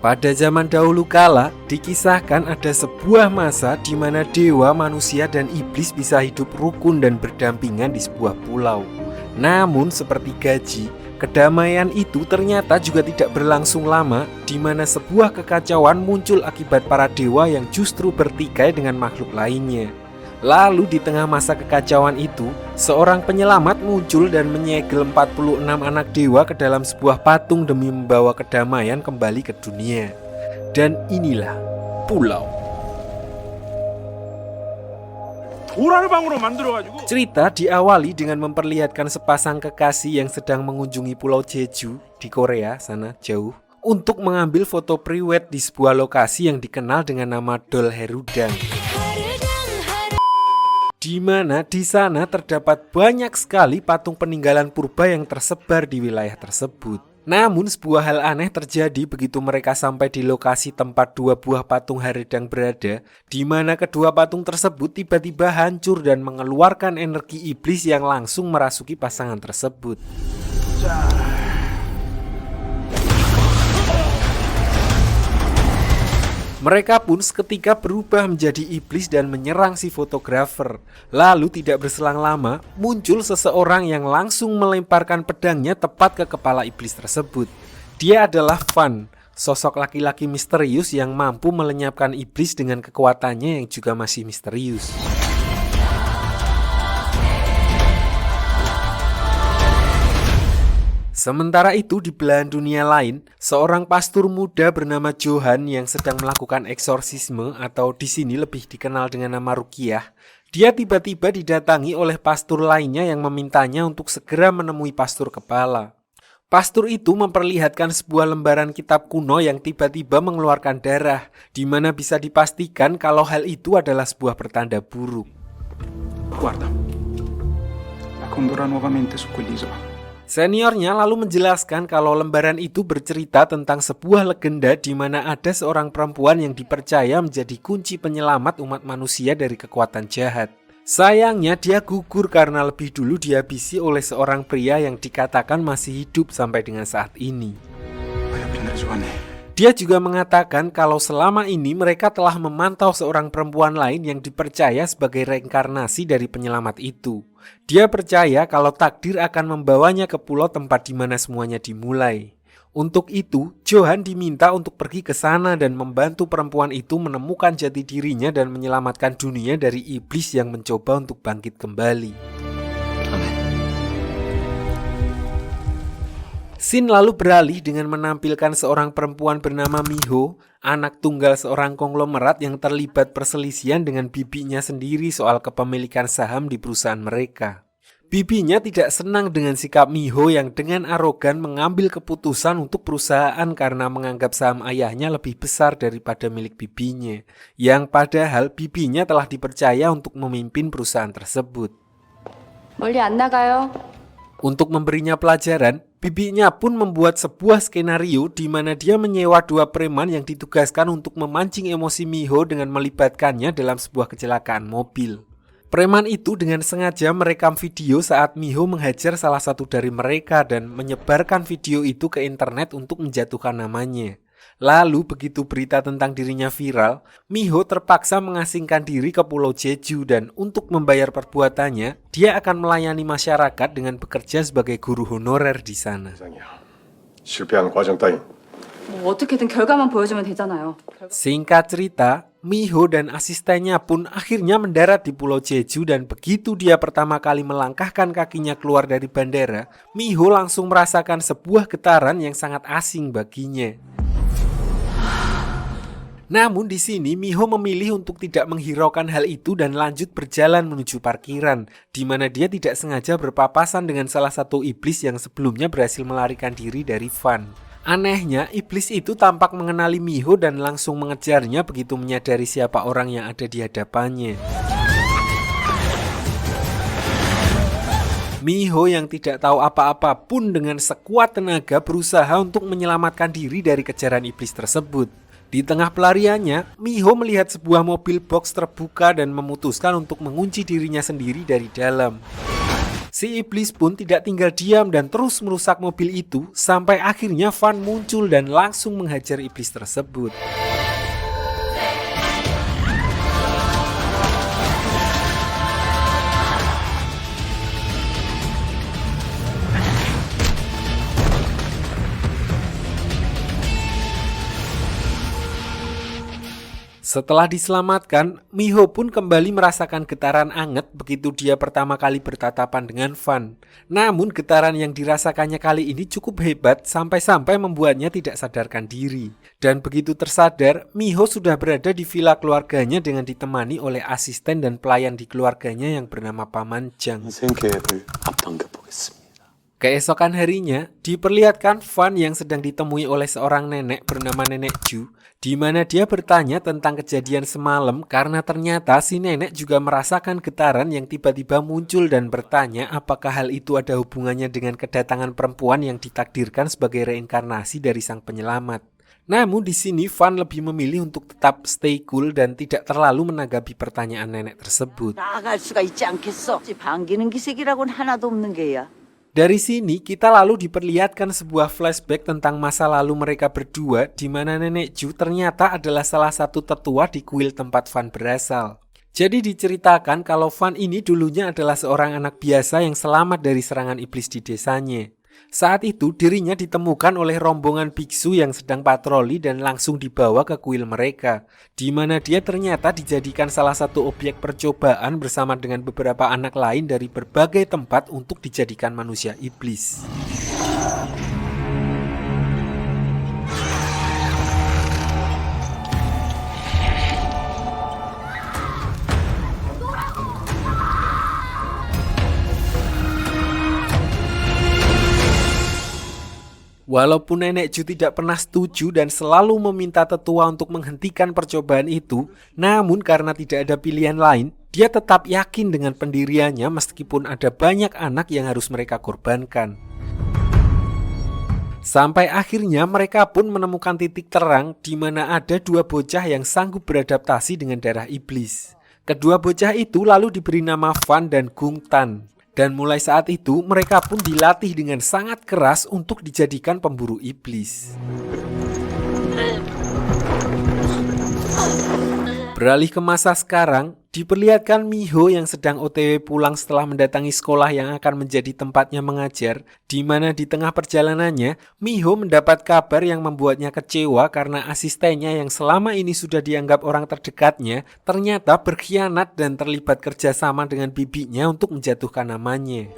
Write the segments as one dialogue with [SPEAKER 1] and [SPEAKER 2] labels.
[SPEAKER 1] Pada zaman dahulu kala, dikisahkan ada sebuah masa di mana dewa, manusia, dan iblis bisa hidup rukun dan berdampingan di sebuah pulau. Namun seperti gaji, kedamaian itu ternyata juga tidak berlangsung lama, di mana sebuah kekacauan muncul akibat para dewa yang justru bertikai dengan makhluk lainnya. Lalu di tengah masa kekacauan itu, seorang penyelamat muncul dan menyegel 46 anak dewa ke dalam sebuah patung demi membawa kedamaian kembali ke dunia. Dan inilah pulau. Cerita diawali dengan memperlihatkan sepasang kekasih yang sedang mengunjungi Pulau Jeju di Korea sana jauh untuk mengambil foto priwet di sebuah lokasi yang dikenal dengan nama Dolherudang. Di mana di sana terdapat banyak sekali patung peninggalan purba yang tersebar di wilayah tersebut. Namun sebuah hal aneh terjadi begitu mereka sampai di lokasi tempat dua buah patung haredang berada, di mana kedua patung tersebut tiba-tiba hancur dan mengeluarkan energi iblis yang langsung merasuki pasangan tersebut. Mereka pun seketika berubah menjadi iblis dan menyerang si fotografer. Lalu tidak berselang lama, muncul seseorang yang langsung melemparkan pedangnya tepat ke kepala iblis tersebut. Dia adalah Fan, sosok laki-laki misterius yang mampu melenyapkan iblis dengan kekuatannya yang juga masih misterius. Sementara itu di belahan dunia lain, seorang pastor muda bernama Johan yang sedang melakukan eksorsisme atau di sini lebih dikenal dengan nama Ruqyah. Dia tiba-tiba didatangi oleh pastor lainnya yang memintanya untuk segera menemui pastor kepala. Pastor itu memperlihatkan sebuah lembaran kitab kuno yang tiba-tiba mengeluarkan darah, di mana bisa dipastikan kalau hal itu adalah sebuah pertanda buruk.
[SPEAKER 2] Guarda, la condurrà nuovamente su quell'isola.
[SPEAKER 1] Seniornya lalu menjelaskan kalau lembaran itu bercerita tentang sebuah legenda di mana ada seorang perempuan yang dipercaya menjadi kunci penyelamat umat manusia dari kekuatan jahat. Sayangnya dia gugur karena lebih dulu dihabisi oleh seorang pria yang dikatakan masih hidup sampai dengan saat ini. Dia juga mengatakan kalau selama ini mereka telah memantau seorang perempuan lain yang dipercaya sebagai reinkarnasi dari penyelamat itu. Dia percaya kalau takdir akan membawanya ke pulau tempat di mana semuanya dimulai. Untuk itu, Johan diminta untuk pergi ke sana dan membantu perempuan itu menemukan jati dirinya dan menyelamatkan dunia dari iblis yang mencoba untuk bangkit kembali. Scene lalu beralih dengan menampilkan seorang perempuan bernama Miho, anak tunggal seorang konglomerat yang terlibat perselisihan dengan bibinya sendiri soal kepemilikan saham di perusahaan mereka. Bibinya tidak senang dengan sikap Miho yang dengan arogan mengambil keputusan untuk perusahaan karena menganggap saham ayahnya lebih besar daripada milik bibinya, yang padahal bibinya telah dipercaya untuk memimpin perusahaan tersebut.
[SPEAKER 3] 멀리 안 나가요.
[SPEAKER 1] Untuk memberinya pelajaran, bibinya pun membuat sebuah skenario di mana dia menyewa dua preman yang ditugaskan untuk memancing emosi Miho dengan melibatkannya dalam sebuah kecelakaan mobil. Preman itu dengan sengaja merekam video saat Miho menghajar salah satu dari mereka dan menyebarkan video itu ke internet untuk menjatuhkan namanya. Lalu begitu berita tentang dirinya viral, Miho terpaksa mengasingkan diri ke Pulau Jeju dan untuk membayar perbuatannya, dia akan melayani masyarakat dengan bekerja sebagai guru honorer di sana.
[SPEAKER 4] 실패한 과정 따윈
[SPEAKER 3] 뭐 어떻게든 결과만 보여주면 되잖아요.
[SPEAKER 1] Singkat cerita, Miho dan asistennya pun akhirnya mendarat di Pulau Jeju dan begitu dia pertama kali melangkahkan kakinya keluar dari bandara, Miho langsung merasakan sebuah getaran yang sangat asing baginya. Namun di sini Miho memilih untuk tidak menghiraukan hal itu dan lanjut berjalan menuju parkiran, di mana dia tidak sengaja berpapasan dengan salah satu iblis yang sebelumnya berhasil melarikan diri dari Fan. Anehnya, iblis itu tampak mengenali Miho dan langsung mengejarnya begitu menyadari siapa orang yang ada di hadapannya. Miho yang tidak tahu apa-apa pun dengan sekuat tenaga berusaha untuk menyelamatkan diri dari kejaran iblis tersebut. Di tengah pelariannya, Miho melihat sebuah mobil box terbuka dan memutuskan untuk mengunci dirinya sendiri dari dalam. Si iblis pun tidak tinggal diam dan terus merusak mobil itu sampai akhirnya Van muncul dan langsung menghajar iblis tersebut. Setelah diselamatkan, Miho pun kembali merasakan getaran anget begitu dia pertama kali bertatapan dengan Van. Namun getaran yang dirasakannya kali ini cukup hebat sampai-sampai membuatnya tidak sadarkan diri. Dan begitu tersadar, Miho sudah berada di villa keluarganya dengan ditemani oleh asisten dan pelayan di keluarganya yang bernama Paman Jang. Keesokan harinya, diperlihatkan Van yang sedang ditemui oleh seorang nenek bernama Nenek Ju, di mana dia bertanya tentang kejadian semalam karena ternyata si nenek juga merasakan getaran yang tiba-tiba muncul dan bertanya apakah hal itu ada hubungannya dengan kedatangan perempuan yang ditakdirkan sebagai reinkarnasi dari sang penyelamat. Namun di sini Van lebih memilih untuk tetap stay cool dan tidak terlalu menanggapi pertanyaan nenek tersebut.
[SPEAKER 5] 나아갈 수가 있지 않겠어. 반기는 기색이라고는 하나도 없는 게야.
[SPEAKER 1] Dari sini kita lalu diperlihatkan sebuah flashback tentang masa lalu mereka berdua di mana Nenek Ju ternyata adalah salah satu tetua di kuil tempat Van berasal. Jadi diceritakan kalau Van ini dulunya adalah seorang anak biasa yang selamat dari serangan iblis di desanya. Saat itu dirinya ditemukan oleh rombongan biksu yang sedang patroli dan langsung dibawa ke kuil mereka, di mana dia ternyata dijadikan salah satu objek percobaan bersama dengan beberapa anak lain dari berbagai tempat untuk dijadikan manusia iblis. Walaupun Nenek Ju tidak pernah setuju dan selalu meminta tetua untuk menghentikan percobaan itu, namun karena tidak ada pilihan lain, dia tetap yakin dengan pendiriannya meskipun ada banyak anak yang harus mereka korbankan. Sampai akhirnya mereka pun menemukan titik terang di mana ada dua bocah yang sanggup beradaptasi dengan darah iblis. Kedua bocah itu lalu diberi nama Van dan Gung Tan. Dan mulai saat itu mereka pun dilatih dengan sangat keras untuk dijadikan pemburu iblis. Beralih ke masa sekarang, diperlihatkan Miho yang sedang OTW pulang setelah mendatangi sekolah yang akan menjadi tempatnya mengajar, di mana di tengah perjalanannya, Miho mendapat kabar yang membuatnya kecewa karena asistennya yang selama ini sudah dianggap orang terdekatnya, ternyata berkhianat dan terlibat kerjasama dengan bibinya untuk menjatuhkan namanya.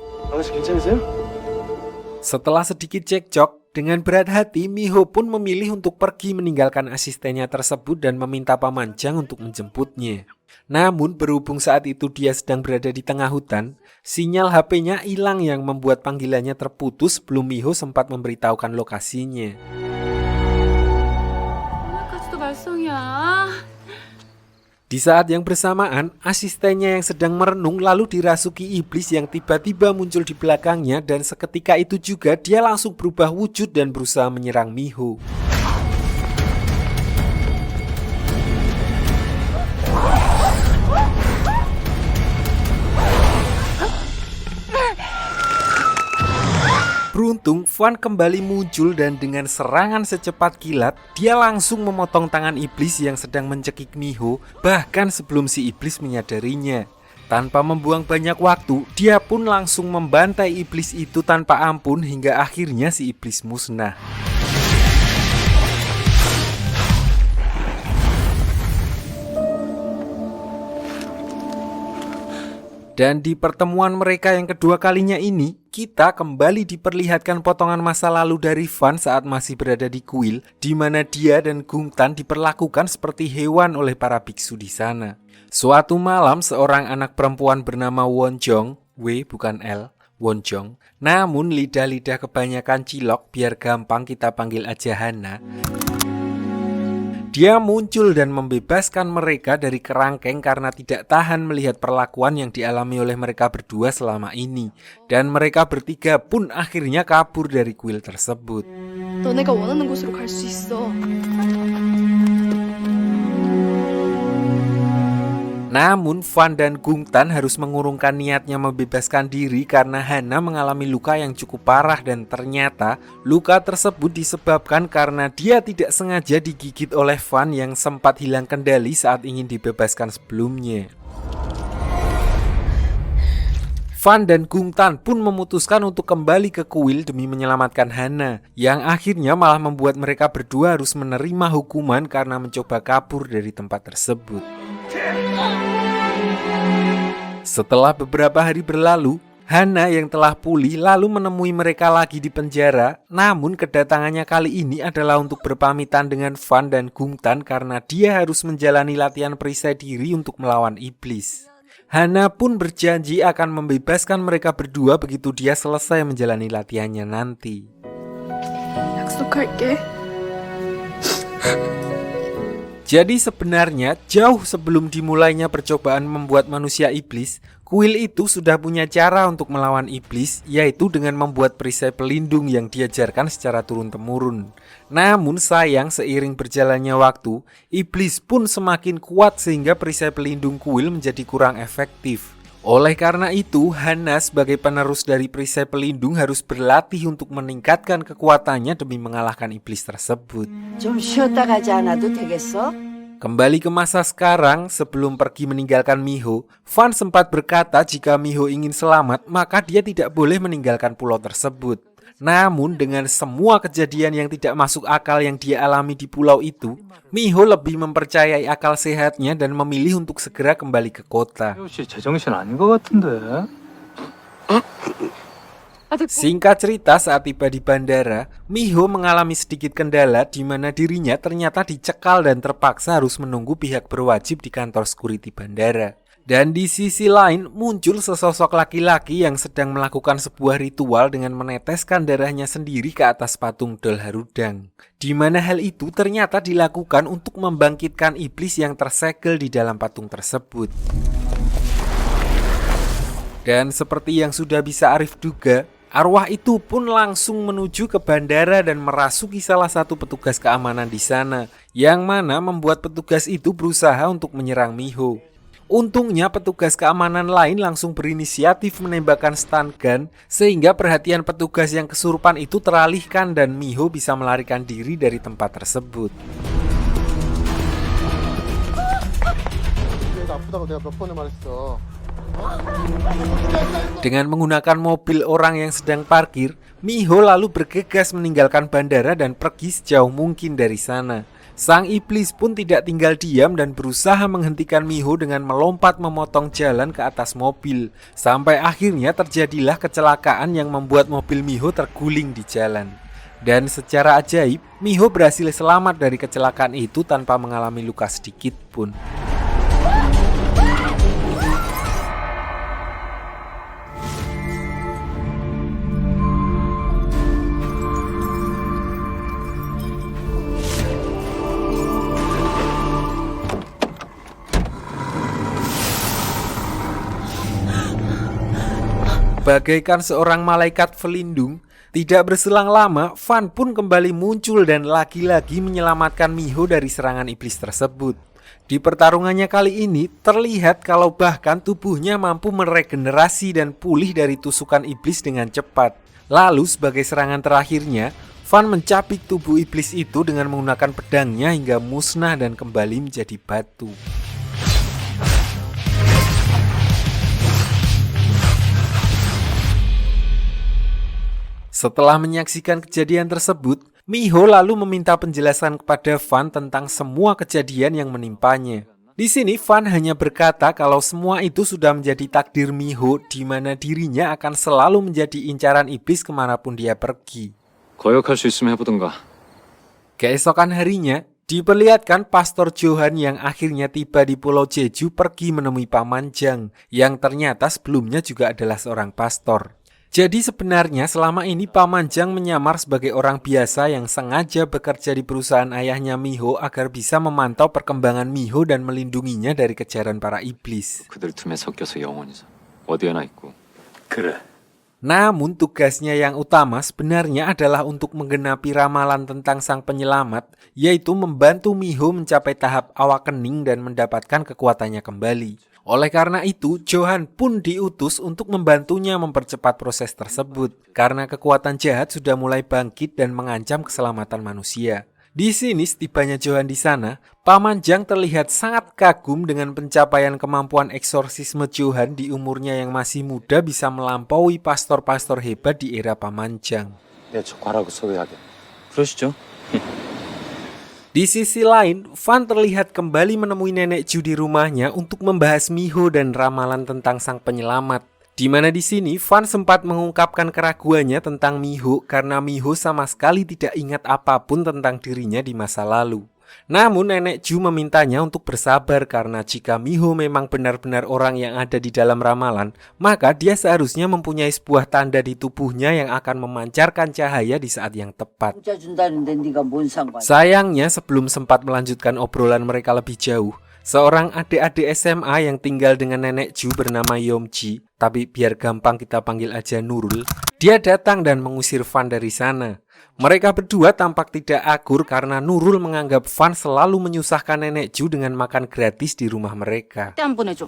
[SPEAKER 1] Setelah sedikit cekcok, dengan berat hati, Miho pun memilih untuk pergi meninggalkan asistennya tersebut dan meminta Paman Jang untuk menjemputnya. Namun berhubung saat itu dia sedang berada di tengah hutan, sinyal HP-nya hilang yang membuat panggilannya terputus sebelum Miho sempat memberitahukan lokasinya. Di saat yang bersamaan, asistennya yang sedang merenung lalu dirasuki iblis yang tiba-tiba muncul di belakangnya dan seketika itu juga dia langsung berubah wujud dan berusaha menyerang Miho. Beruntung, Van kembali muncul dan dengan serangan secepat kilat, dia langsung memotong tangan iblis yang sedang mencekik Miho, bahkan sebelum si iblis menyadarinya. Tanpa membuang banyak waktu, dia pun langsung membantai iblis itu tanpa ampun hingga akhirnya si iblis musnah. Dan di pertemuan mereka yang kedua kalinya ini, kita kembali diperlihatkan potongan masa lalu dari Van saat masih berada di kuil, di mana dia dan Gung Tan diperlakukan seperti hewan oleh para biksu di sana. Suatu malam, seorang anak perempuan bernama Won Jong, W bukan L, Won Jong, namun lidah-lidah kebanyakan cilok, biar gampang kita panggil aja Hana. Dia muncul dan membebaskan mereka dari kerangkeng karena tidak tahan melihat perlakuan yang dialami oleh mereka berdua selama ini. Dan mereka bertiga pun akhirnya kabur dari kuil tersebut.
[SPEAKER 6] 너네가 원하는 곳으로 갈 수 있어.
[SPEAKER 1] Namun Van dan Gungtan harus mengurungkan niatnya membebaskan diri karena Hana mengalami luka yang cukup parah dan ternyata luka tersebut disebabkan karena dia tidak sengaja digigit oleh Van yang sempat hilang kendali saat ingin dibebaskan sebelumnya. Van dan Gungtan pun memutuskan untuk kembali ke kuil demi menyelamatkan Hana, yang akhirnya malah membuat mereka berdua harus menerima hukuman karena mencoba kabur dari tempat tersebut. Setelah beberapa hari berlalu, Hana yang telah pulih lalu menemui mereka lagi di penjara, namun kedatangannya kali ini adalah untuk berpamitan dengan Van dan Gungtan karena dia harus menjalani latihan perisai diri untuk melawan iblis. Hana pun berjanji akan membebaskan mereka berdua begitu dia selesai menjalani latihannya nanti.
[SPEAKER 6] 약속할게.
[SPEAKER 1] Jadi sebenarnya jauh sebelum dimulainya percobaan membuat manusia iblis, kuil itu sudah punya cara untuk melawan iblis, yaitu dengan membuat perisai pelindung yang diajarkan secara turun-temurun. Namun sayang seiring berjalannya waktu, iblis pun semakin kuat sehingga perisai pelindung kuil menjadi kurang efektif. Oleh karena itu, Hana sebagai penerus dari perisai pelindung harus berlatih untuk meningkatkan kekuatannya demi mengalahkan iblis tersebut.
[SPEAKER 5] 좀 쉬었다 가지 않아도 되겠어?
[SPEAKER 1] Kembali ke masa sekarang, sebelum pergi meninggalkan Miho, Van sempat berkata jika Miho ingin selamat, maka dia tidak boleh meninggalkan pulau tersebut. Namun dengan semua kejadian yang tidak masuk akal yang dia alami di pulau itu, Miho lebih mempercayai akal sehatnya dan memilih untuk segera kembali ke kota.
[SPEAKER 7] 혹시 제정신 아닌 것 같은데?
[SPEAKER 1] Singkat cerita, saat tiba di bandara, Miho mengalami sedikit kendala di mana dirinya ternyata dicekal dan terpaksa harus menunggu pihak berwajib di kantor security bandara. Dan di sisi lain muncul sesosok laki-laki yang sedang melakukan sebuah ritual dengan meneteskan darahnya sendiri ke atas patung Dol Harudang. Di mana hal itu ternyata dilakukan untuk membangkitkan iblis yang tersegel di dalam patung tersebut. Dan seperti yang sudah bisa Arif duga, arwah itu pun langsung menuju ke bandara dan merasuki salah satu petugas keamanan di sana, yang mana membuat petugas itu berusaha untuk menyerang Miho. Untungnya petugas keamanan lain langsung berinisiatif menembakkan stun gun sehingga perhatian petugas yang kesurupan itu teralihkan dan Miho bisa melarikan diri dari tempat tersebut. Dengan menggunakan mobil orang yang sedang parkir, Miho lalu bergegas meninggalkan bandara dan pergi sejauh mungkin dari sana. Sang iblis pun tidak tinggal diam dan berusaha menghentikan Miho dengan melompat memotong jalan ke atas mobil. Sampai akhirnya terjadilah kecelakaan yang membuat mobil Miho terguling di jalan. Dan secara ajaib, Miho berhasil selamat dari kecelakaan itu tanpa mengalami luka sedikit pun. Bagaikan seorang malaikat pelindung, tidak berselang lama, Van pun kembali muncul dan lagi-lagi menyelamatkan Miho dari serangan iblis tersebut. Di pertarungannya kali ini, terlihat kalau bahkan tubuhnya mampu meregenerasi dan pulih dari tusukan iblis dengan cepat. Lalu sebagai serangan terakhirnya, Van mencapik tubuh iblis itu dengan menggunakan pedangnya hingga musnah dan kembali menjadi batu. Setelah menyaksikan kejadian tersebut, Miho lalu meminta penjelasan kepada Van tentang semua kejadian yang menimpanya. Di sini Van hanya berkata kalau semua itu sudah menjadi takdir Miho, di mana dirinya akan selalu menjadi incaran iblis kemanapun dia pergi.
[SPEAKER 7] 거역할 수 있으면 해보든가.
[SPEAKER 1] Keesokan harinya, diperlihatkan Pastor Johan yang akhirnya tiba di Pulau Jeju pergi menemui Pamanjang, yang ternyata sebelumnya juga adalah seorang pastor. Jadi sebenarnya selama ini Pamanjang menyamar sebagai orang biasa yang sengaja bekerja di perusahaan ayahnya Miho agar bisa memantau perkembangan Miho dan melindunginya dari kejaran para iblis.
[SPEAKER 7] 그들 틈에 섞여서 영원이자 어디에나 있고.
[SPEAKER 4] 그래.
[SPEAKER 1] Namun tugasnya yang utama sebenarnya adalah untuk menggenapi ramalan tentang sang penyelamat, yaitu membantu Miho mencapai tahap awakening dan mendapatkan kekuatannya kembali. Oleh karena itu, Johan pun diutus untuk membantunya mempercepat proses tersebut, karena kekuatan jahat sudah mulai bangkit dan mengancam keselamatan manusia. Di sini setibanya Johan di sana, Paman Jang terlihat sangat kagum dengan pencapaian kemampuan eksorsisme Johan di umurnya yang masih muda bisa melampaui pastor-pastor hebat di era Paman Jang.
[SPEAKER 7] 그러시죠.
[SPEAKER 1] Di sisi lain, Fan terlihat kembali menemui Nenek Ju di rumahnya untuk membahas Miho dan ramalan tentang sang penyelamat. Di mana di sini Fan sempat mengungkapkan keraguannya tentang Miho karena Miho sama sekali tidak ingat apapun tentang dirinya di masa lalu. Namun Nenek Ju memintanya untuk bersabar karena jika Miho memang benar-benar orang yang ada di dalam ramalan, maka dia seharusnya mempunyai sebuah tanda di tubuhnya yang akan memancarkan cahaya di saat yang tepat.
[SPEAKER 5] 부자 준다는데 네가 뭔 상관이야?
[SPEAKER 1] Sayangnya sebelum sempat melanjutkan obrolan mereka lebih jauh, seorang adik-adik SMA yang tinggal dengan Nenek Ju bernama Yomji, tapi biar gampang kita panggil aja Nurul, dia datang dan mengusir Fan dari sana. Mereka berdua tampak tidak akur karena Nurul menganggap Fan selalu menyusahkan Nenek Ju dengan makan gratis di rumah mereka.
[SPEAKER 6] 안 보내줘.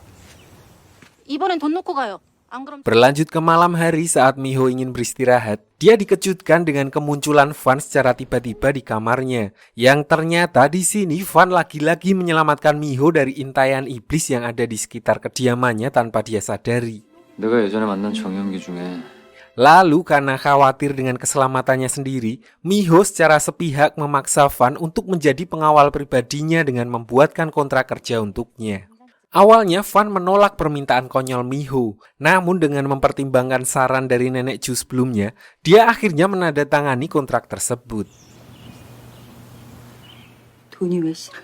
[SPEAKER 6] 이번엔 돈 놓고 가요. 안 그럼
[SPEAKER 1] Berlanjut ke malam hari saat Miho ingin beristirahat, dia dikejutkan dengan kemunculan Fan secara tiba-tiba di kamarnya. Yang ternyata di sini Fan lagi-lagi menyelamatkan Miho dari intaian iblis yang ada di sekitar kediamannya tanpa dia sadari.
[SPEAKER 7] 내가 예전에 만난 정연기 중에
[SPEAKER 1] Lalu karena khawatir dengan keselamatannya sendiri, Miho secara sepihak memaksa Fan untuk menjadi pengawal pribadinya dengan membuatkan kontrak kerja untuknya. Awalnya Fan menolak permintaan konyol Miho, namun dengan mempertimbangkan saran dari Nenek Ju sebelumnya, dia akhirnya menandatangani kontrak tersebut.
[SPEAKER 5] 돈이 왜 싫어?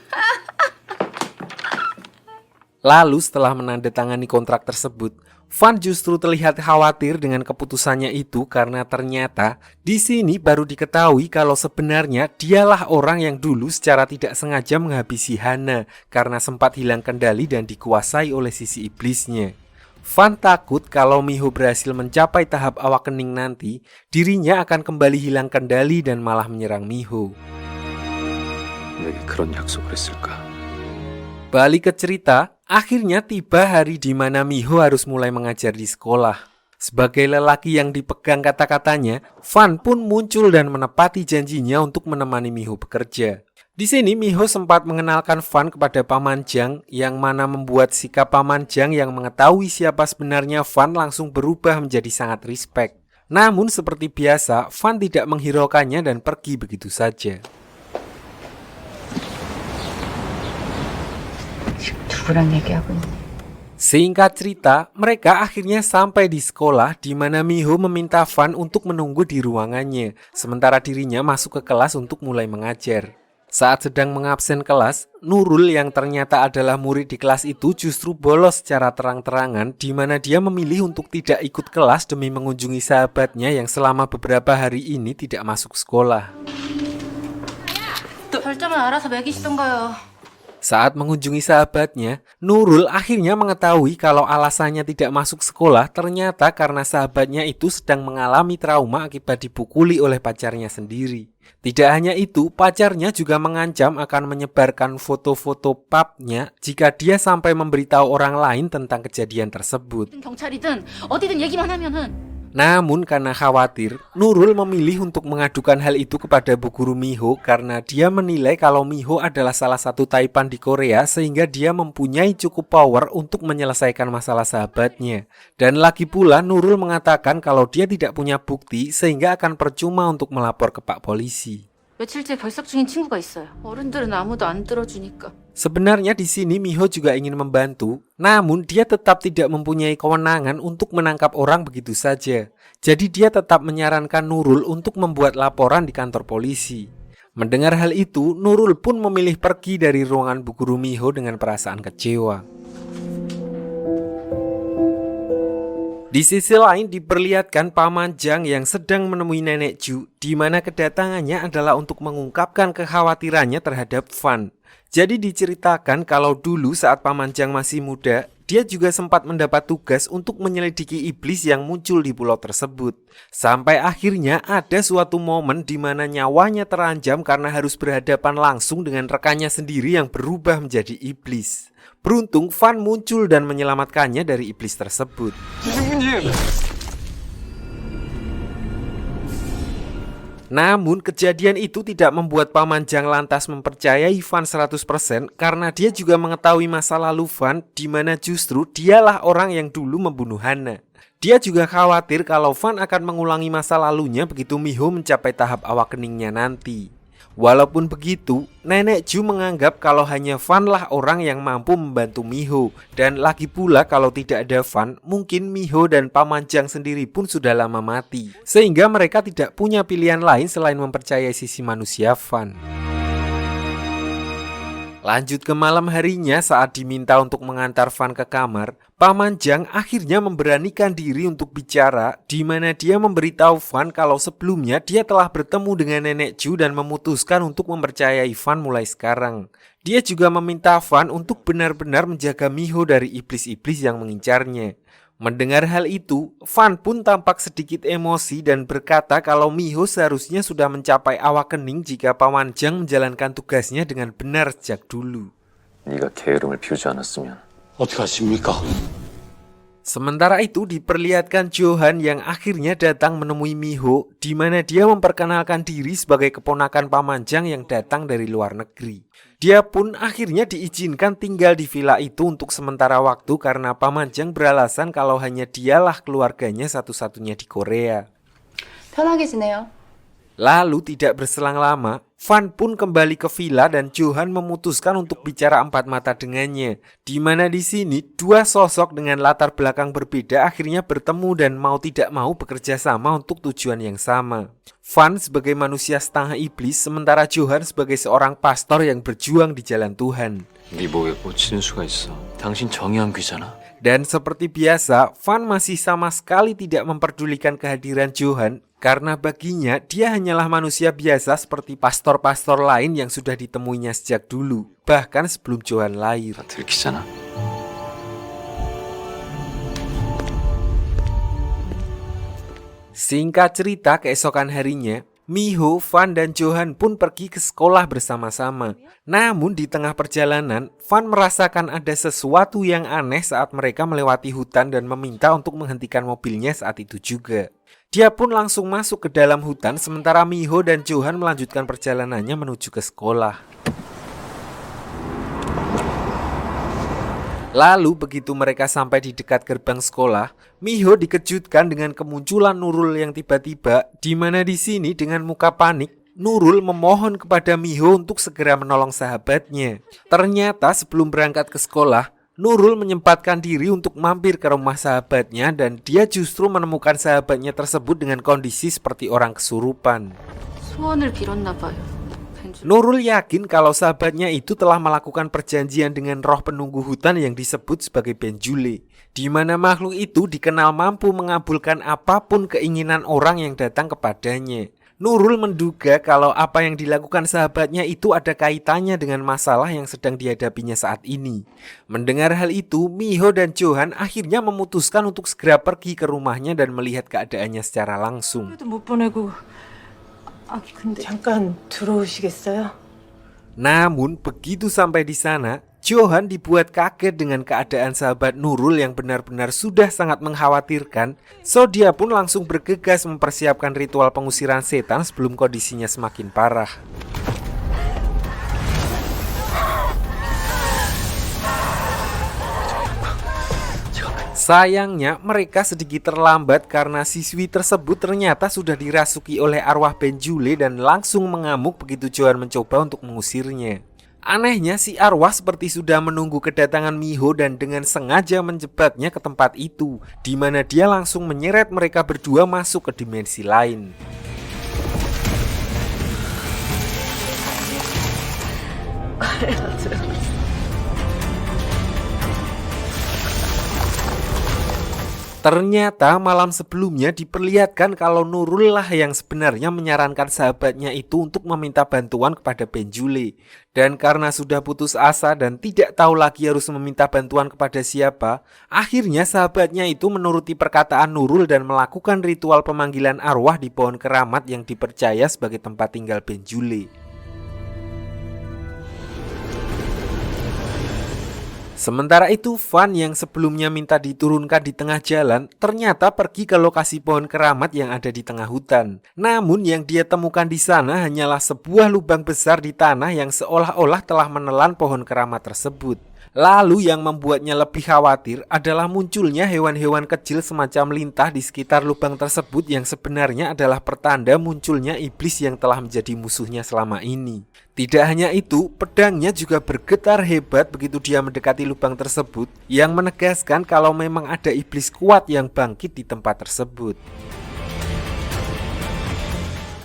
[SPEAKER 1] Lalu setelah menandatangani kontrak tersebut, Fan justru terlihat khawatir dengan keputusannya itu karena ternyata di sini baru diketahui kalau sebenarnya dialah orang yang dulu secara tidak sengaja menghabisi Hana karena sempat hilang kendali dan dikuasai oleh sisi iblisnya. Fan takut kalau Miho berhasil mencapai tahap awakening nanti, dirinya akan kembali hilang kendali dan malah menyerang Miho.
[SPEAKER 7] 내게 그런 약속을 했을까?
[SPEAKER 1] Balik ke cerita, akhirnya tiba hari di mana Miho harus mulai mengajar di sekolah. Sebagai lelaki yang dipegang kata-katanya, Fan pun muncul dan menepati janjinya untuk menemani Miho bekerja. Di sini Miho sempat mengenalkan Fan kepada Paman Jang, yang mana membuat sikap Paman Jang yang mengetahui siapa sebenarnya Fan langsung berubah menjadi sangat respect. Namun seperti biasa, Fan tidak menghiraukannya dan pergi begitu saja.
[SPEAKER 5] 누구랑 얘기하고 있니?
[SPEAKER 1] Singkat cerita, mereka akhirnya sampai di sekolah di mana Miho meminta Fan untuk menunggu di ruangannya, sementara dirinya masuk ke kelas untuk mulai mengajar. Saat sedang mengabsen kelas, Nurul yang ternyata adalah murid di kelas itu justru bolos secara terang-terangan di mana dia memilih untuk tidak ikut kelas demi mengunjungi sahabatnya yang selama beberapa hari ini tidak masuk sekolah.
[SPEAKER 6] 결점은 알아서 매기시던가요.
[SPEAKER 1] Saat mengunjungi sahabatnya, Nurul akhirnya mengetahui kalau alasannya tidak masuk sekolah ternyata karena sahabatnya itu sedang mengalami trauma akibat dipukuli oleh pacarnya sendiri. Tidak hanya itu, pacarnya juga mengancam akan menyebarkan foto-foto papnya jika dia sampai memberitahu orang lain tentang kejadian tersebut.
[SPEAKER 6] 경찰이든 어디든 얘기만 하면은
[SPEAKER 1] Namun karena khawatir, Nurul memilih untuk mengadukan hal itu kepada Bu Guru Miho karena dia menilai kalau Miho adalah salah satu taipan di Korea sehingga dia mempunyai cukup power untuk menyelesaikan masalah sahabatnya. Dan lagi pula Nurul mengatakan kalau dia tidak punya bukti sehingga akan percuma untuk melapor ke Pak Polisi.
[SPEAKER 6] 며칠째 결석 중인 친구가 있어요. 어른들은 아무도 안 들어주니까.
[SPEAKER 1] Sebenarnya di sini Miho juga ingin membantu, namun dia tetap tidak mempunyai kewenangan untuk menangkap orang begitu saja. Jadi dia tetap menyarankan Nurul untuk membuat laporan di kantor polisi. Mendengar hal itu, Nurul pun memilih pergi dari ruangan Bu Guru Miho dengan perasaan kecewa. Di sisi lain diperlihatkan Paman Jang yang sedang menemui Nenek Ju, di mana kedatangannya adalah untuk mengungkapkan kekhawatirannya terhadap Fan. Jadi diceritakan kalau dulu saat Paman Jang masih muda, dia juga sempat mendapat tugas untuk menyelidiki iblis yang muncul di pulau tersebut. Sampai akhirnya ada suatu momen di mana nyawanya terancam karena harus berhadapan langsung dengan rekannya sendiri yang berubah menjadi iblis. Beruntung Van muncul dan menyelamatkannya dari iblis tersebut. Namun kejadian itu tidak membuat Paman Jang lantas mempercayai Van 100% karena dia juga mengetahui masa lalu Van di mana justru dialah orang yang dulu membunuh Hana. Dia juga khawatir kalau Van akan mengulangi masa lalunya begitu Miho mencapai tahap awakeningnya nanti. Walaupun begitu, Nenek Ju menganggap kalau hanya Van lah orang yang mampu membantu Miho. Dan lagi pula kalau tidak ada Van, mungkin Miho dan Paman Jang sendiri pun sudah lama mati. Sehingga mereka tidak punya pilihan lain selain mempercayai sisi manusia Van. Lanjut ke malam harinya saat diminta untuk mengantar Van ke kamar, Paman Jang akhirnya memberanikan diri untuk bicara di mana dia memberitahu Van kalau sebelumnya dia telah bertemu dengan Nenek Ju dan memutuskan untuk mempercayai Van mulai sekarang. Dia juga meminta Van untuk benar-benar menjaga Miho dari iblis-iblis yang mengincarnya. Mendengar hal itu, Van pun tampak sedikit emosi dan berkata kalau Miho seharusnya sudah mencapai awakening jika Paman Jang menjalankan tugasnya dengan benar sejak dulu.
[SPEAKER 7] 네가 게으름을 피우지 않았으면
[SPEAKER 8] 어떻게 하십니까?
[SPEAKER 1] Sementara itu diperlihatkan Johan yang akhirnya datang menemui Miho di mana dia memperkenalkan diri sebagai keponakan Paman Jang yang datang dari luar negeri. Dia pun akhirnya diizinkan tinggal di villa itu untuk sementara waktu karena Paman Jang beralasan kalau hanya dialah keluarganya satu-satunya di Korea.
[SPEAKER 3] 편하게 지내요.
[SPEAKER 1] Lalu tidak berselang lama, Van pun kembali ke villa dan Johan memutuskan untuk bicara empat mata dengannya. Di mana di sini dua sosok dengan latar belakang berbeda akhirnya bertemu dan mau tidak mau bekerja sama untuk tujuan yang sama. Van sebagai manusia setengah iblis, sementara Johan sebagai seorang pastor yang berjuang di jalan Tuhan.
[SPEAKER 7] 네 목에 꽂히는 수가 있어. 당신 정의한 귀잖아.
[SPEAKER 1] Dan seperti biasa, Van masih sama sekali tidak memperdulikan kehadiran Johan karena baginya dia hanyalah manusia biasa seperti pastor-pastor lain yang sudah ditemuinya sejak dulu, bahkan sebelum Johan lahir.
[SPEAKER 7] 다 들키잖아.
[SPEAKER 1] Singkat cerita, keesokan harinya, Miho, Van, dan Johan pun pergi ke sekolah bersama-sama. Namun di tengah perjalanan, Van merasakan ada sesuatu yang aneh saat mereka melewati hutan dan meminta untuk menghentikan mobilnya saat itu juga. Dia pun langsung masuk ke dalam hutan sementara Miho dan Johan melanjutkan perjalanannya menuju ke sekolah. Lalu begitu mereka sampai di dekat gerbang sekolah, Miho dikejutkan dengan kemunculan Nurul yang tiba-tiba, di mana di sini dengan muka panik, Nurul memohon kepada Miho untuk segera menolong sahabatnya. Ternyata sebelum berangkat ke sekolah, Nurul menyempatkan diri untuk mampir ke rumah sahabatnya dan dia justru menemukan sahabatnya tersebut dengan kondisi seperti orang kesurupan.
[SPEAKER 6] 소원을 빌었나 봐요.
[SPEAKER 1] Nurul yakin kalau sahabatnya itu telah melakukan perjanjian dengan roh penunggu hutan yang disebut sebagai Benjule, di mana makhluk itu dikenal mampu mengabulkan apapun keinginan orang yang datang kepadanya. Nurul menduga kalau apa yang dilakukan sahabatnya itu ada kaitannya dengan masalah yang sedang dihadapinya saat ini. Mendengar hal itu, Miho dan Johan akhirnya memutuskan untuk segera pergi ke rumahnya dan melihat keadaannya secara langsung.
[SPEAKER 9] 못 보내고 근데 잠깐 들어오시겠어요?
[SPEAKER 1] Namun begitu sampai di sana, Johan dibuat kaget dengan keadaan sahabat Nurul yang benar-benar sudah sangat mengkhawatirkan. So dia pun langsung bergegas mempersiapkan ritual pengusiran setan sebelum kondisinya semakin parah. Sayangnya mereka sedikit terlambat karena siswi tersebut ternyata sudah dirasuki oleh arwah Benjule dan langsung mengamuk begitu Johan mencoba untuk mengusirnya. Anehnya si arwah seperti sudah menunggu kedatangan Miho dan dengan sengaja menjebaknya ke tempat itu, di mana dia langsung menyeret mereka berdua masuk ke dimensi lain. Ternyata malam sebelumnya diperlihatkan kalau Nurul lah yang sebenarnya menyarankan sahabatnya itu untuk meminta bantuan kepada Benjule. Dan karena sudah putus asa dan tidak tahu lagi harus meminta bantuan kepada siapa, akhirnya sahabatnya itu menuruti perkataan Nurul dan melakukan ritual pemanggilan arwah di pohon keramat yang dipercaya sebagai tempat tinggal Benjule. Sementara itu, Van yang sebelumnya minta diturunkan di tengah jalan, ternyata pergi ke lokasi pohon keramat yang ada di tengah hutan. Namun yang dia temukan di sana hanyalah sebuah lubang besar di tanah yang seolah-olah telah menelan pohon keramat tersebut. Lalu yang membuatnya lebih khawatir adalah munculnya hewan-hewan kecil semacam lintah di sekitar lubang tersebut yang sebenarnya adalah pertanda munculnya iblis yang telah menjadi musuhnya selama ini. Tidak hanya itu, pedangnya juga bergetar hebat begitu dia mendekati lubang tersebut yang menegaskan kalau memang ada iblis kuat yang bangkit di tempat tersebut.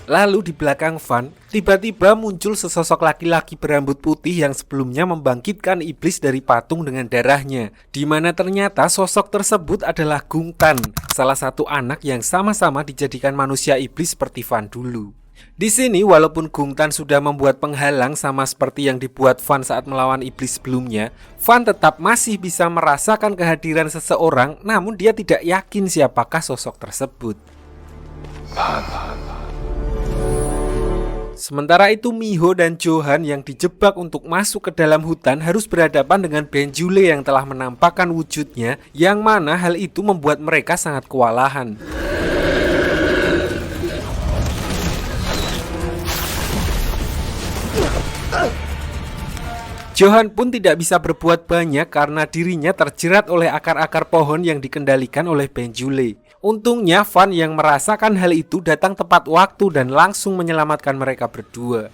[SPEAKER 1] Lalu di belakang Van, tiba-tiba muncul sesosok laki-laki berambut putih yang sebelumnya membangkitkan iblis dari patung dengan darahnya, di mana ternyata sosok tersebut adalah Gungtan, salah satu anak yang sama-sama dijadikan manusia iblis seperti Van dulu. Di sini walaupun Gungtan sudah membuat penghalang sama seperti yang dibuat Van saat melawan iblis sebelumnya, Van tetap masih bisa merasakan kehadiran seseorang, namun dia tidak yakin siapakah sosok tersebut. Sementara itu Miho dan Johan yang dijebak untuk masuk ke dalam hutan harus berhadapan dengan Benjule yang telah menampakkan wujudnya, yang mana hal itu membuat mereka sangat kewalahan. Johan pun tidak bisa berbuat banyak karena dirinya terjerat oleh akar-akar pohon yang dikendalikan oleh Benjule. Untungnya Van yang merasakan hal itu datang tepat waktu dan langsung menyelamatkan mereka berdua.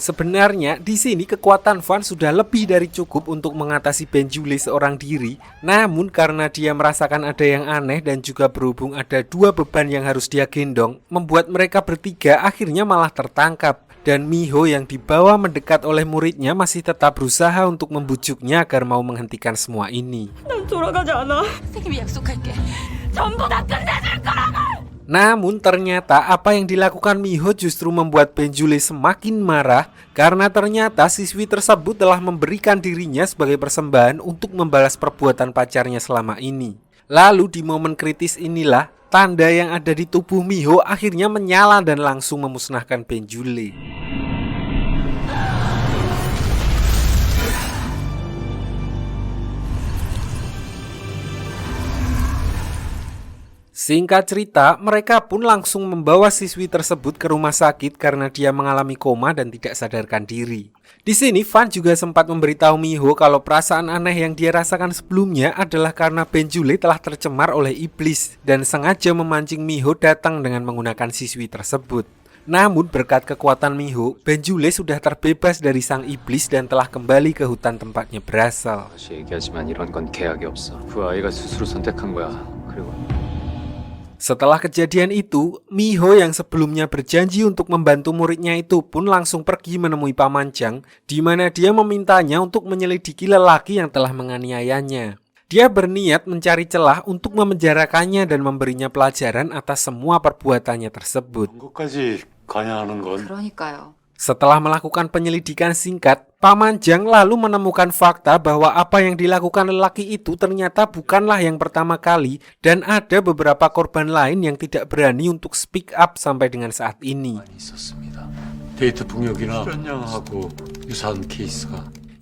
[SPEAKER 1] Sebenarnya di sini kekuatan Van sudah lebih dari cukup untuk mengatasi Benjule seorang diri. Namun karena dia merasakan ada yang aneh dan juga berhubung ada dua beban yang harus dia gendong, membuat mereka bertiga akhirnya malah tertangkap. Dan Miho yang dibawa mendekat oleh muridnya masih tetap berusaha untuk membujuknya agar mau menghentikan semua ini. Namun ternyata apa yang dilakukan Miho justru membuat Benjule semakin marah karena ternyata siswi tersebut telah memberikan dirinya sebagai persembahan untuk membalas perbuatan pacarnya selama ini. Lalu di momen kritis inilah tanda yang ada di tubuh Miho akhirnya menyala dan langsung memusnahkan Benjule. Singkat cerita, mereka pun langsung membawa siswi tersebut ke rumah sakit karena dia mengalami koma dan tidak sadarkan diri. Di sini Van juga sempat memberitahu Miho kalau perasaan aneh yang dia rasakan sebelumnya adalah karena Benjule telah tercemar oleh iblis dan sengaja memancing Miho datang dengan menggunakan siswi tersebut. Namun berkat kekuatan Miho, Benjule sudah terbebas dari sang iblis dan telah kembali ke hutan tempatnya berasal. Setelah kejadian itu, Miho yang sebelumnya berjanji untuk membantu muridnya itu pun langsung pergi menemui Paman Jang, di mana dia memintanya untuk menyelidiki lelaki yang telah menganiayanya. Dia berniat mencari celah untuk memenjarakannya dan memberinya pelajaran atas semua perbuatannya tersebut.
[SPEAKER 6] 그러니까요.
[SPEAKER 1] Setelah melakukan penyelidikan singkat, Paman Jang lalu menemukan fakta bahwa apa yang dilakukan lelaki itu ternyata bukanlah yang pertama kali dan ada beberapa korban lain yang tidak berani untuk speak up sampai dengan saat ini.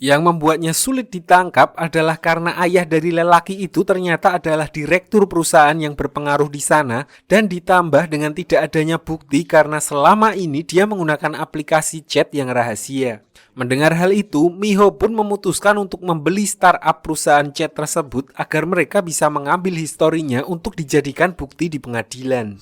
[SPEAKER 1] Yang membuatnya sulit ditangkap adalah karena ayah dari lelaki itu ternyata adalah direktur perusahaan yang berpengaruh di sana dan ditambah dengan tidak adanya bukti karena selama ini dia menggunakan aplikasi chat yang rahasia. Mendengar hal itu, Miho pun memutuskan untuk membeli startup perusahaan chat tersebut agar mereka bisa mengambil historinya untuk dijadikan bukti di pengadilan.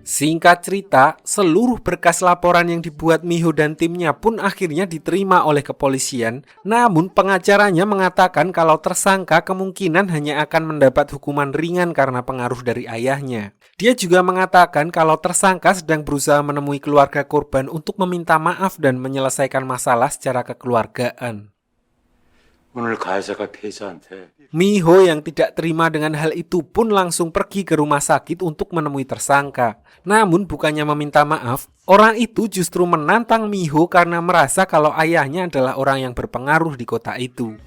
[SPEAKER 1] Singkat cerita, seluruh berkas laporan yang dibuat Miho dan timnya pun akhirnya diterima oleh kepolisian. Namun pengacaranya mengatakan kalau tersangka kemungkinan hanya akan mendapat hukuman ringan karena pengaruh dari ayahnya. Dia juga mengatakan kalau tersangka sedang berusaha menemui keluarga korban untuk meminta maaf dan menyelesaikan masalah secara kekeluargaan.
[SPEAKER 7] 오늘 가해자가 피해자한테
[SPEAKER 1] Miho yang tidak terima dengan hal itu pun langsung pergi ke rumah sakit untuk menemui tersangka. Namun bukannya meminta maaf, orang itu justru menantang Miho karena merasa kalau ayahnya adalah orang yang berpengaruh di kota itu.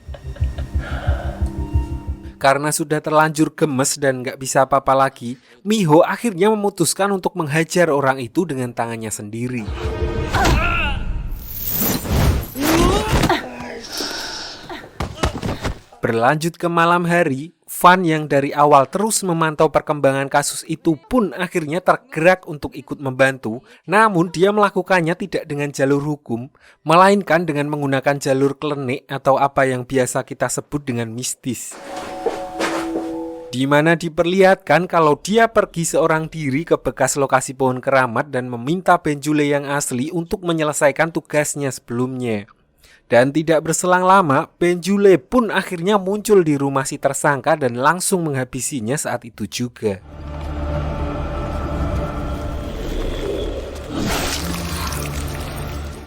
[SPEAKER 1] Karena sudah terlanjur gemes dan gak bisa apa-apa lagi, Miho akhirnya memutuskan untuk menghajar orang itu dengan tangannya sendiri. Berlanjut ke malam hari, Van yang dari awal terus memantau perkembangan kasus itu pun akhirnya tergerak untuk ikut membantu. Namun dia melakukannya tidak dengan jalur hukum, melainkan dengan menggunakan jalur klenik atau apa yang biasa kita sebut dengan mistis. Di mana diperlihatkan kalau dia pergi seorang diri ke bekas lokasi pohon keramat dan meminta Benjule yang asli untuk menyelesaikan tugasnya sebelumnya. Dan tidak berselang lama, Benjule pun akhirnya muncul di rumah si tersangka dan langsung menghabisinya saat itu juga.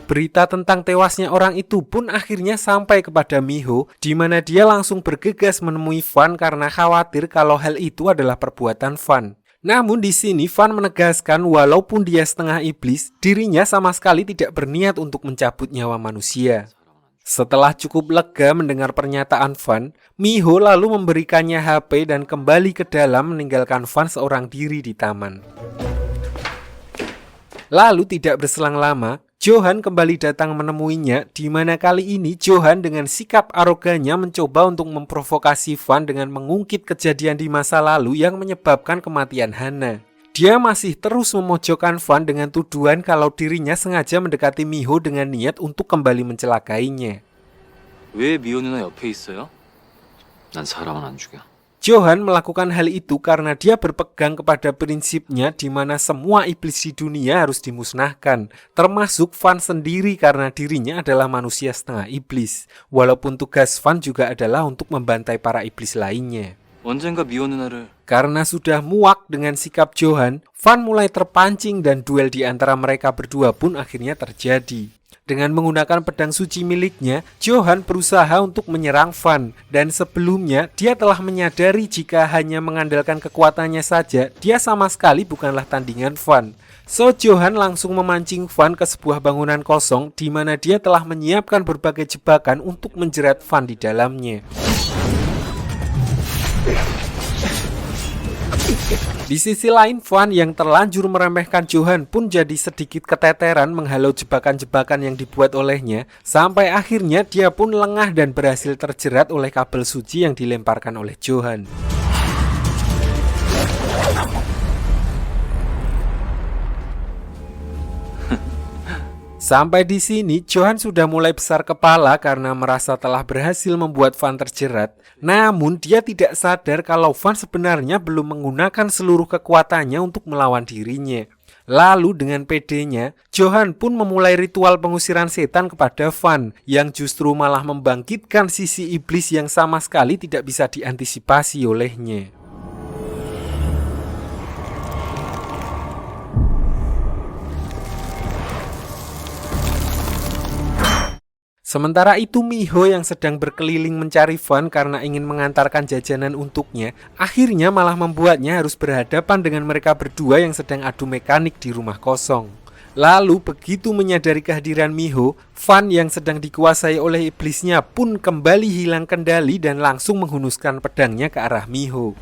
[SPEAKER 1] Berita tentang tewasnya orang itu pun akhirnya sampai kepada Miho, di mana dia langsung bergegas menemui Van karena khawatir kalau hal itu adalah perbuatan Van. Namun di sini Van menegaskan walaupun dia setengah iblis, dirinya sama sekali tidak berniat untuk mencabut nyawa manusia. Setelah cukup lega mendengar pernyataan Van, Miho lalu memberikannya HP dan kembali ke dalam meninggalkan Van seorang diri di taman. Lalu tidak berselang lama, Johan kembali datang menemuinya, di mana kali ini Johan dengan sikap arogannya mencoba untuk memprovokasi Van dengan mengungkit kejadian di masa lalu yang menyebabkan kematian Hana. Dia masih terus memojokkan Van dengan tuduhan kalau dirinya sengaja mendekati Miho dengan niat untuk kembali mencelakainya.
[SPEAKER 7] 왜 미호 누나 옆에 있어요? 난 사람은 안 죽여.
[SPEAKER 1] Johan melakukan hal itu karena dia berpegang kepada prinsipnya di mana semua iblis di dunia harus dimusnahkan, termasuk Van sendiri karena dirinya adalah manusia setengah iblis, walaupun tugas Van juga adalah untuk membantai para iblis lainnya.
[SPEAKER 7] 언젠가 미호 누나를
[SPEAKER 1] Karena sudah muak dengan sikap Johan, Van mulai terpancing dan duel di antara mereka berdua pun akhirnya terjadi. Dengan menggunakan pedang suci miliknya, Johan berusaha untuk menyerang Van, dan sebelumnya dia telah menyadari jika hanya mengandalkan kekuatannya saja, dia sama sekali bukanlah tandingan Van. So Johan langsung memancing Van ke sebuah bangunan kosong di mana dia telah menyiapkan berbagai jebakan untuk menjerat Van di dalamnya. Di sisi lain, Van yang terlanjur meremehkan Johan pun jadi sedikit keteteran menghalau jebakan-jebakan yang dibuat olehnya, sampai akhirnya dia pun lengah dan berhasil terjerat oleh kabel suci yang dilemparkan oleh Johan. Sampai di sini, Johan sudah mulai besar kepala karena merasa telah berhasil membuat Van terjerat. Namun, dia tidak sadar kalau Van sebenarnya belum menggunakan seluruh kekuatannya untuk melawan dirinya. Lalu dengan pedenya, Johan pun memulai ritual pengusiran setan kepada Van, yang justru malah membangkitkan sisi iblis yang sama sekali tidak bisa diantisipasi olehnya. Sementara itu Miho yang sedang berkeliling mencari Van karena ingin mengantarkan jajanan untuknya, akhirnya malah membuatnya harus berhadapan dengan mereka berdua yang sedang adu mekanik di rumah kosong. Lalu begitu menyadari kehadiran Miho, Van yang sedang dikuasai oleh iblisnya pun kembali hilang kendali dan langsung menghunuskan pedangnya ke arah Miho.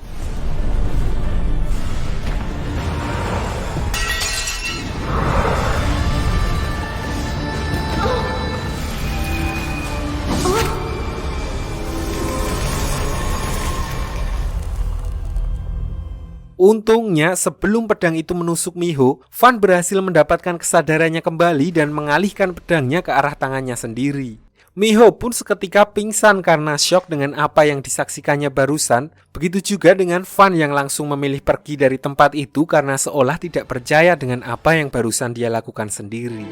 [SPEAKER 1] Untungnya sebelum pedang itu menusuk Miho, Van berhasil mendapatkan kesadarannya kembali dan mengalihkan pedangnya ke arah tangannya sendiri. Miho pun seketika pingsan karena syok dengan apa yang disaksikannya barusan. Begitu juga dengan Van yang langsung memilih pergi dari tempat itu karena seolah tidak percaya dengan apa yang barusan dia lakukan sendiri.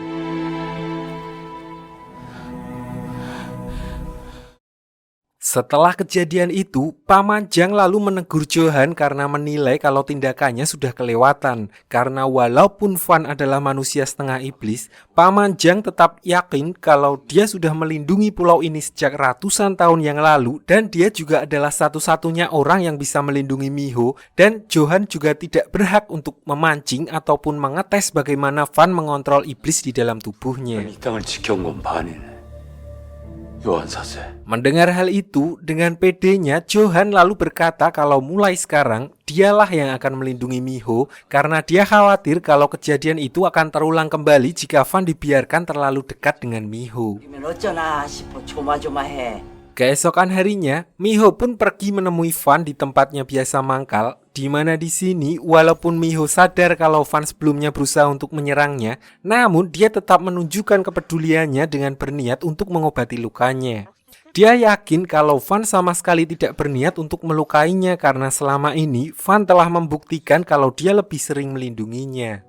[SPEAKER 1] Setelah kejadian itu, Paman Jang lalu menegur Johan karena menilai kalau tindakannya sudah kelewatan. Karena walaupun Van adalah manusia setengah iblis, Paman Jang tetap yakin kalau dia sudah melindungi pulau ini sejak ratusan tahun yang lalu dan dia juga adalah satu-satunya orang yang bisa melindungi Miho, dan Johan juga tidak berhak untuk memancing ataupun mengetes bagaimana Van mengontrol iblis di dalam tubuhnya.
[SPEAKER 7] 이 땅을 지켜온 건 반이네. 요한 사세.
[SPEAKER 1] Mendengar hal itu, dengan pedenya Johan lalu berkata kalau mulai sekarang dialah yang akan melindungi Miho karena dia khawatir kalau kejadian itu akan terulang kembali jika Van dibiarkan terlalu dekat dengan Miho.
[SPEAKER 5] 그러면 어쩌나 싶어 조마조마해.
[SPEAKER 1] Keesokan harinya, Miho pun pergi menemui Van di tempatnya biasa mangkal, di mana di sini walaupun Miho sadar kalau Van sebelumnya berusaha untuk menyerangnya, namun dia tetap menunjukkan kepeduliannya dengan berniat untuk mengobati lukanya. Dia yakin kalau Van sama sekali tidak berniat untuk melukainya karena selama ini Van telah membuktikan kalau dia lebih sering melindunginya.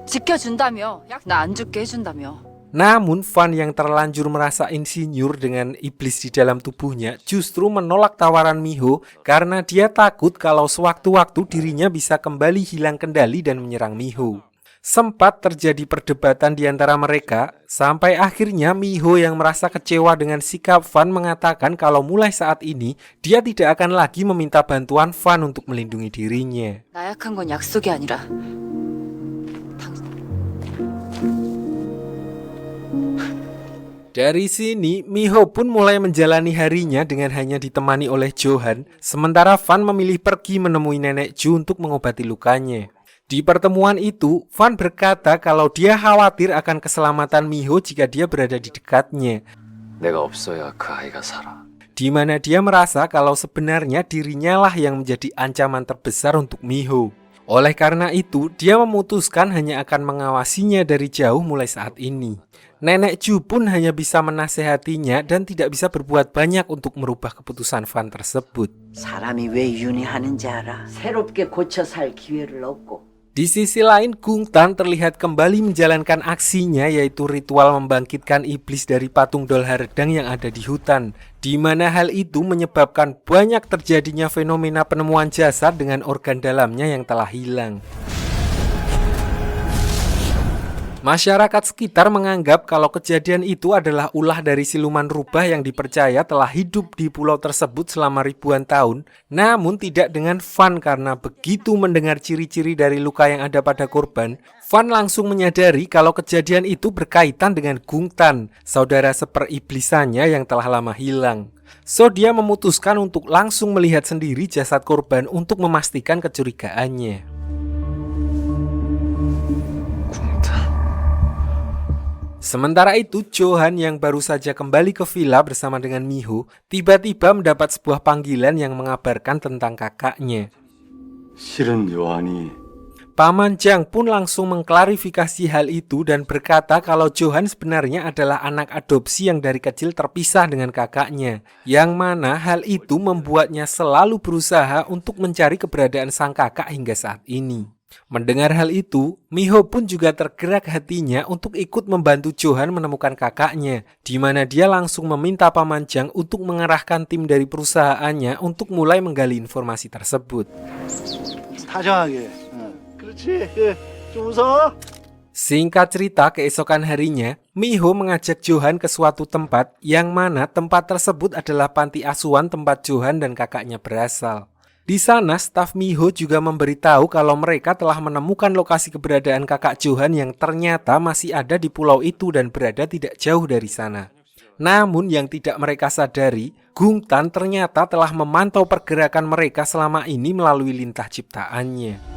[SPEAKER 6] 지켜준다며. 나 안 죽게 해준다며.
[SPEAKER 1] Namun Van yang terlanjur merasa insinyur dengan iblis di dalam tubuhnya justru menolak tawaran Miho karena dia takut kalau sewaktu-waktu dirinya bisa kembali hilang kendali dan menyerang Miho. Sempat terjadi perdebatan di antara mereka sampai akhirnya Miho yang merasa kecewa dengan sikap Van mengatakan kalau mulai saat ini dia tidak akan lagi meminta bantuan Van untuk melindungi dirinya.
[SPEAKER 6] 나약한 건 약속이 아니라
[SPEAKER 1] Dari sini, Miho pun mulai menjalani harinya dengan hanya ditemani oleh Johan, sementara Van memilih pergi menemui Nenek Ju untuk mengobati lukanya. Di pertemuan itu, Van berkata kalau dia khawatir akan keselamatan Miho jika dia berada di dekatnya,
[SPEAKER 7] 내가 없어야 그 아이가 살아.
[SPEAKER 1] di mana dia merasa kalau sebenarnya dirinya lah yang menjadi ancaman terbesar untuk Miho. Oleh karena itu, dia memutuskan hanya akan mengawasinya dari jauh mulai saat ini. Nenek Ju pun hanya bisa menasehatinya dan tidak bisa berbuat banyak untuk merubah keputusan Van tersebut.
[SPEAKER 5] 사람이 왜 윤회하는지 알아? 새롭게 고쳐 살 기회를 얻고.
[SPEAKER 1] Di sisi lain, Gung Tan terlihat kembali menjalankan aksinya yaitu ritual membangkitkan iblis dari patung Dolhardang yang ada di hutan, di mana hal itu menyebabkan banyak terjadinya fenomena penemuan jasad dengan organ dalamnya yang telah hilang. Masyarakat sekitar menganggap kalau kejadian itu adalah ulah dari siluman rubah yang dipercaya telah hidup di pulau tersebut selama ribuan tahun, namun tidak dengan Van karena begitu mendengar ciri-ciri dari luka yang ada pada korban, Van langsung menyadari kalau kejadian itu berkaitan dengan Gung Tan, saudara seperiblisannya yang telah lama hilang. So dia memutuskan untuk langsung melihat sendiri jasad korban untuk memastikan kecurigaannya. Sementara itu, Johan yang baru saja kembali ke villa bersama dengan Miho, tiba-tiba mendapat sebuah panggilan yang mengabarkan tentang kakaknya.
[SPEAKER 7] 실은 요한이
[SPEAKER 1] Paman Jang pun langsung mengklarifikasi hal itu dan berkata kalau Johan sebenarnya adalah anak adopsi yang dari kecil terpisah dengan kakaknya, yang mana hal itu membuatnya selalu berusaha untuk mencari keberadaan sang kakak hingga saat ini. Mendengar hal itu, Miho pun juga tergerak hatinya untuk ikut membantu Johan menemukan kakaknya, di mana dia langsung meminta Paman Jang untuk mengerahkan tim dari perusahaannya untuk mulai menggali informasi tersebut. Singkat cerita, keesokan harinya, Miho mengajak Johan ke suatu tempat yang mana tempat tersebut adalah panti asuhan tempat Johan dan kakaknya berasal. Di sana, staf Miho juga memberitahu kalau mereka telah menemukan lokasi keberadaan kakak Johan yang ternyata masih ada di pulau itu dan berada tidak jauh dari sana. Namun yang tidak mereka sadari, Gung Tan ternyata telah memantau pergerakan mereka selama ini melalui lintah ciptaannya.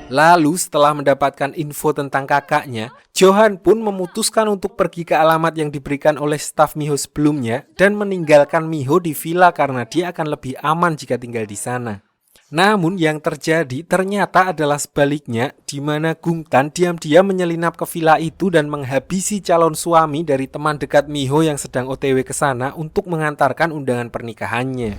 [SPEAKER 1] Lalu setelah mendapatkan info tentang kakaknya, Johan pun memutuskan untuk pergi ke alamat yang diberikan oleh staf Miho sebelumnya dan meninggalkan Miho di villa karena dia akan lebih aman jika tinggal di sana. Namun yang terjadi ternyata adalah sebaliknya, di mana Gungtan diam-diam menyelinap ke villa itu dan menghabisi calon suami dari teman dekat Miho yang sedang OTW ke sana untuk mengantarkan undangan pernikahannya.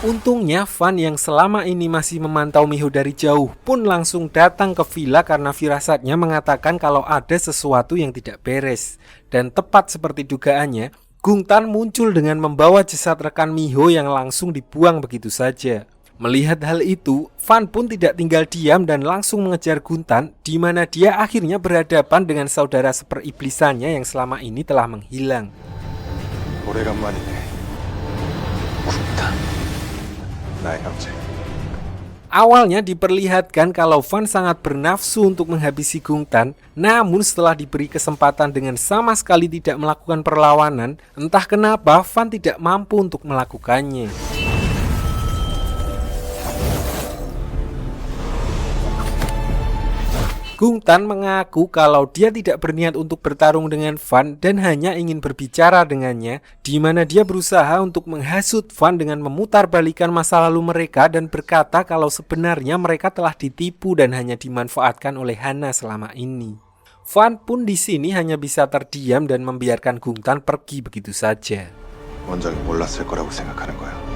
[SPEAKER 1] Untungnya Van yang selama ini masih memantau Miho dari jauh pun langsung datang ke villa karena firasatnya mengatakan kalau ada sesuatu yang tidak beres. Dan tepat seperti dugaannya, Gungtan muncul dengan membawa jasad rekan Miho yang langsung dibuang begitu saja. Melihat hal itu, Van pun tidak tinggal diam dan langsung mengejar Gungtan, di mana dia akhirnya berhadapan dengan saudara seperiblisannya yang selama ini telah menghilang. Awalnya diperlihatkan kalau Van sangat bernafsu untuk menghabisi Gungtan, namun setelah diberi kesempatan dengan sama sekali tidak melakukan perlawanan, entah kenapa Van tidak mampu untuk melakukannya. Gungtan mengaku kalau dia tidak berniat untuk bertarung dengan Van dan hanya ingin berbicara dengannya, di mana dia berusaha untuk menghasut Van dengan memutarbalikkan masa lalu mereka dan berkata kalau sebenarnya mereka telah ditipu dan hanya dimanfaatkan oleh Hana selama ini. Van pun di sini hanya bisa terdiam dan membiarkan Gungtan pergi begitu saja.
[SPEAKER 4] 원장이 몰랐을 거라고 생각하는 거야.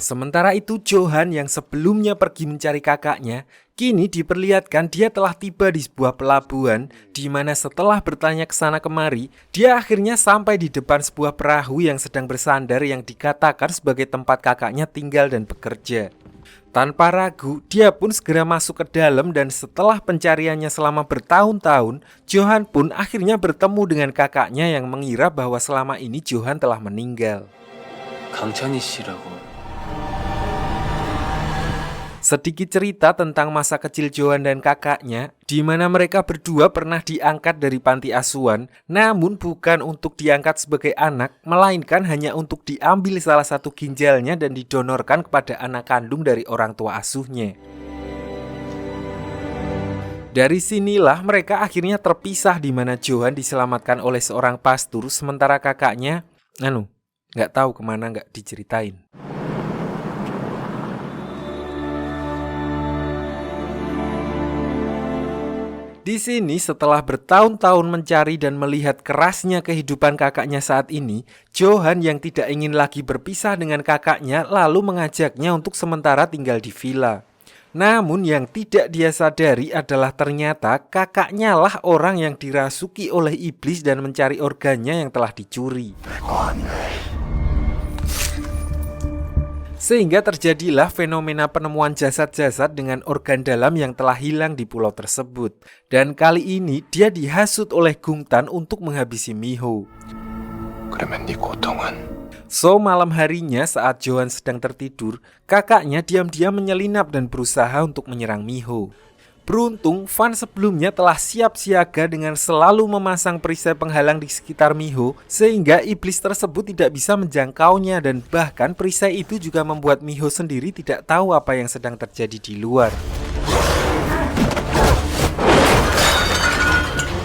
[SPEAKER 1] Sementara itu Johan yang sebelumnya pergi mencari kakaknya, kini diperlihatkan dia telah tiba di sebuah pelabuhan, di mana setelah bertanya ke sana kemari, dia akhirnya sampai di depan sebuah perahu yang sedang bersandar yang dikatakan sebagai tempat kakaknya tinggal dan bekerja. Tanpa ragu, dia pun segera masuk ke dalam dan setelah pencariannya selama bertahun-tahun, Johan pun akhirnya bertemu dengan kakaknya yang mengira bahwa selama ini Johan telah meninggal.
[SPEAKER 7] 강찬희 씨라고.
[SPEAKER 1] Sedikit cerita tentang masa kecil Johan dan kakaknya, di mana mereka berdua pernah diangkat dari panti asuhan, namun bukan untuk diangkat sebagai anak, melainkan hanya untuk diambil salah satu ginjalnya dan didonorkan kepada anak kandung dari orang tua asuhnya. Dari sinilah mereka akhirnya terpisah, di mana Johan diselamatkan oleh seorang pastur, sementara kakaknya, nggak tahu kemana, nggak diceritain. Di sini setelah bertahun-tahun mencari dan melihat kerasnya kehidupan kakaknya saat ini, Johan yang tidak ingin lagi berpisah dengan kakaknya lalu mengajaknya untuk sementara tinggal di villa. Namun yang tidak dia sadari adalah ternyata kakaknya lah orang yang dirasuki oleh iblis dan mencari organnya yang telah dicuri. Sehingga terjadilah fenomena penemuan jasad-jasad dengan organ dalam yang telah hilang di pulau tersebut. Dan kali ini dia dihasut oleh Gungtan untuk menghabisi Miho. So malam harinya saat Johan sedang tertidur, kakaknya diam-diam menyelinap dan berusaha untuk menyerang Miho. Beruntung, Van sebelumnya telah siap siaga dengan selalu memasang perisai penghalang di sekitar Miho, sehingga iblis tersebut tidak bisa menjangkaunya dan bahkan perisai itu juga membuat Miho sendiri tidak tahu apa yang sedang terjadi di luar.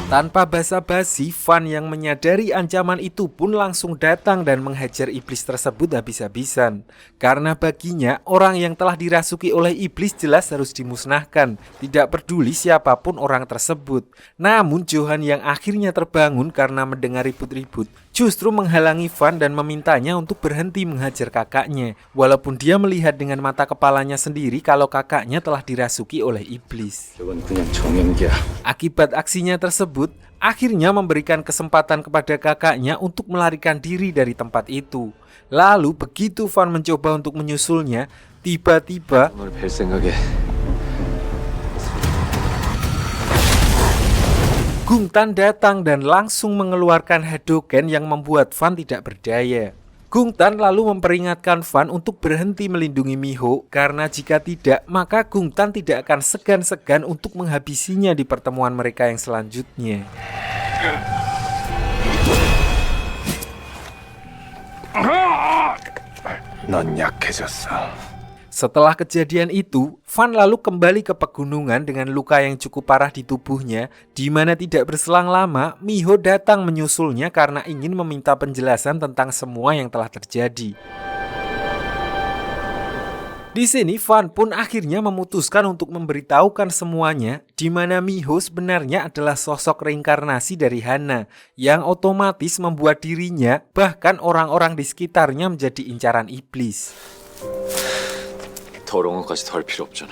[SPEAKER 1] Tanpa basa-basi, Van yang menyadari ancaman itu pun langsung datang dan menghajar iblis tersebut habis-habisan. Karena baginya, orang yang telah dirasuki oleh iblis jelas harus dimusnahkan, tidak peduli siapapun orang tersebut. Namun Johan yang akhirnya terbangun karena mendengar ribut-ribut, justru menghalangi Van dan memintanya untuk berhenti menghajar kakaknya, walaupun dia melihat dengan mata kepalanya sendiri kalau kakaknya telah dirasuki oleh iblis. Akibat aksinya tersebut, akhirnya memberikan kesempatan kepada kakaknya untuk melarikan diri dari tempat itu. Lalu begitu Van mencoba untuk menyusulnya, tiba-tiba Gungtan datang dan langsung mengeluarkan Hadouken yang membuat Van tidak berdaya. Gungtan lalu memperingatkan Van untuk berhenti melindungi Miho, karena jika tidak, maka Gungtan tidak akan segan-segan untuk menghabisinya di pertemuan mereka yang selanjutnya.
[SPEAKER 4] 넌 약해졌어.
[SPEAKER 1] Setelah kejadian itu, Van lalu kembali ke pegunungan dengan luka yang cukup parah di tubuhnya, di mana tidak berselang lama, Miho datang menyusulnya karena ingin meminta penjelasan tentang semua yang telah terjadi. Di sini Van pun akhirnya memutuskan untuk memberitahukan semuanya, di mana Miho sebenarnya adalah sosok reinkarnasi dari Hana yang otomatis membuat dirinya bahkan orang-orang di sekitarnya menjadi incaran iblis.
[SPEAKER 7] 더러운 것까지 덜 필요 없잖아.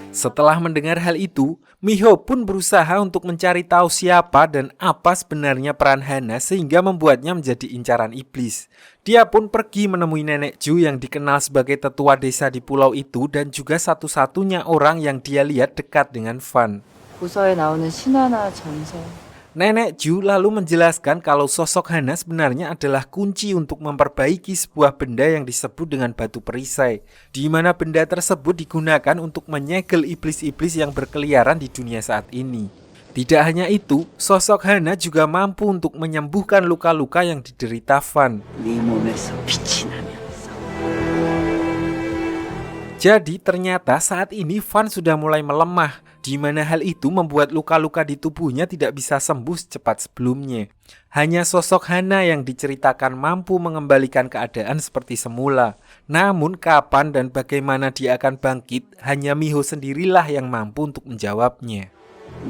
[SPEAKER 1] Setelah mendengar hal itu, Miho pun berusaha untuk mencari tahu siapa dan apa sebenarnya peran Hana sehingga membuatnya menjadi incaran iblis. Dia pun pergi menemui Nenek Ju yang dikenal sebagai tetua desa di pulau itu dan juga satu-satunya orang yang dia lihat dekat dengan Van.
[SPEAKER 3] 도서에 나오는 신화나 전설.
[SPEAKER 1] Nenek Ju lalu menjelaskan kalau sosok Hana sebenarnya adalah kunci untuk memperbaiki sebuah benda yang disebut dengan batu perisai, di mana benda tersebut digunakan untuk menyegel iblis-iblis yang berkeliaran di dunia saat ini. Tidak hanya itu, sosok Hana juga mampu untuk menyembuhkan luka-luka yang diderita Van.
[SPEAKER 5] 네 몸에서 빛이 나면서.
[SPEAKER 1] Jadi ternyata saat ini Van sudah mulai melemah, di mana hal itu membuat luka-luka di tubuhnya tidak bisa sembuh secepat sebelumnya. Hanya sosok Hana yang diceritakan mampu mengembalikan keadaan seperti semula. Namun kapan dan bagaimana dia akan bangkit, hanya Miho sendirilah yang mampu untuk menjawabnya.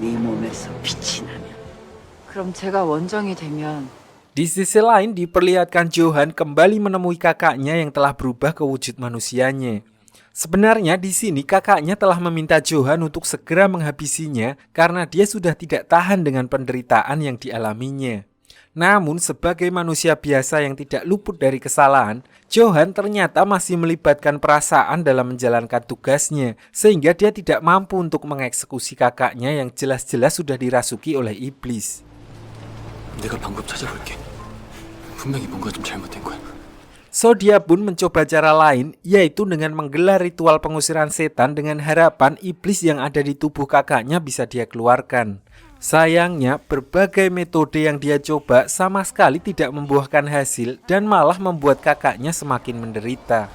[SPEAKER 5] 네 몸에서 빛이 나면.
[SPEAKER 3] 그럼 제가 원정이 되면
[SPEAKER 1] Di sisi lain diperlihatkan Johan kembali menemui kakaknya yang telah berubah ke wujud manusianya. Sebenarnya di sini kakaknya telah meminta Johan untuk segera menghabisinya karena dia sudah tidak tahan dengan penderitaan yang dialaminya. Namun sebagai manusia biasa yang tidak luput dari kesalahan, Johan ternyata masih melibatkan perasaan dalam menjalankan tugasnya sehingga dia tidak mampu untuk mengeksekusi kakaknya yang jelas-jelas sudah dirasuki oleh iblis.
[SPEAKER 7] 내가 방법 찾아볼게. 분명히 뭔가 좀 잘못된 거야.
[SPEAKER 1] So dia pun mencoba cara lain, yaitu dengan menggelar ritual pengusiran setan dengan harapan iblis yang ada di tubuh kakaknya bisa dia keluarkan. Sayangnya, berbagai metode yang dia coba sama sekali tidak membuahkan hasil dan malah membuat kakaknya semakin menderita.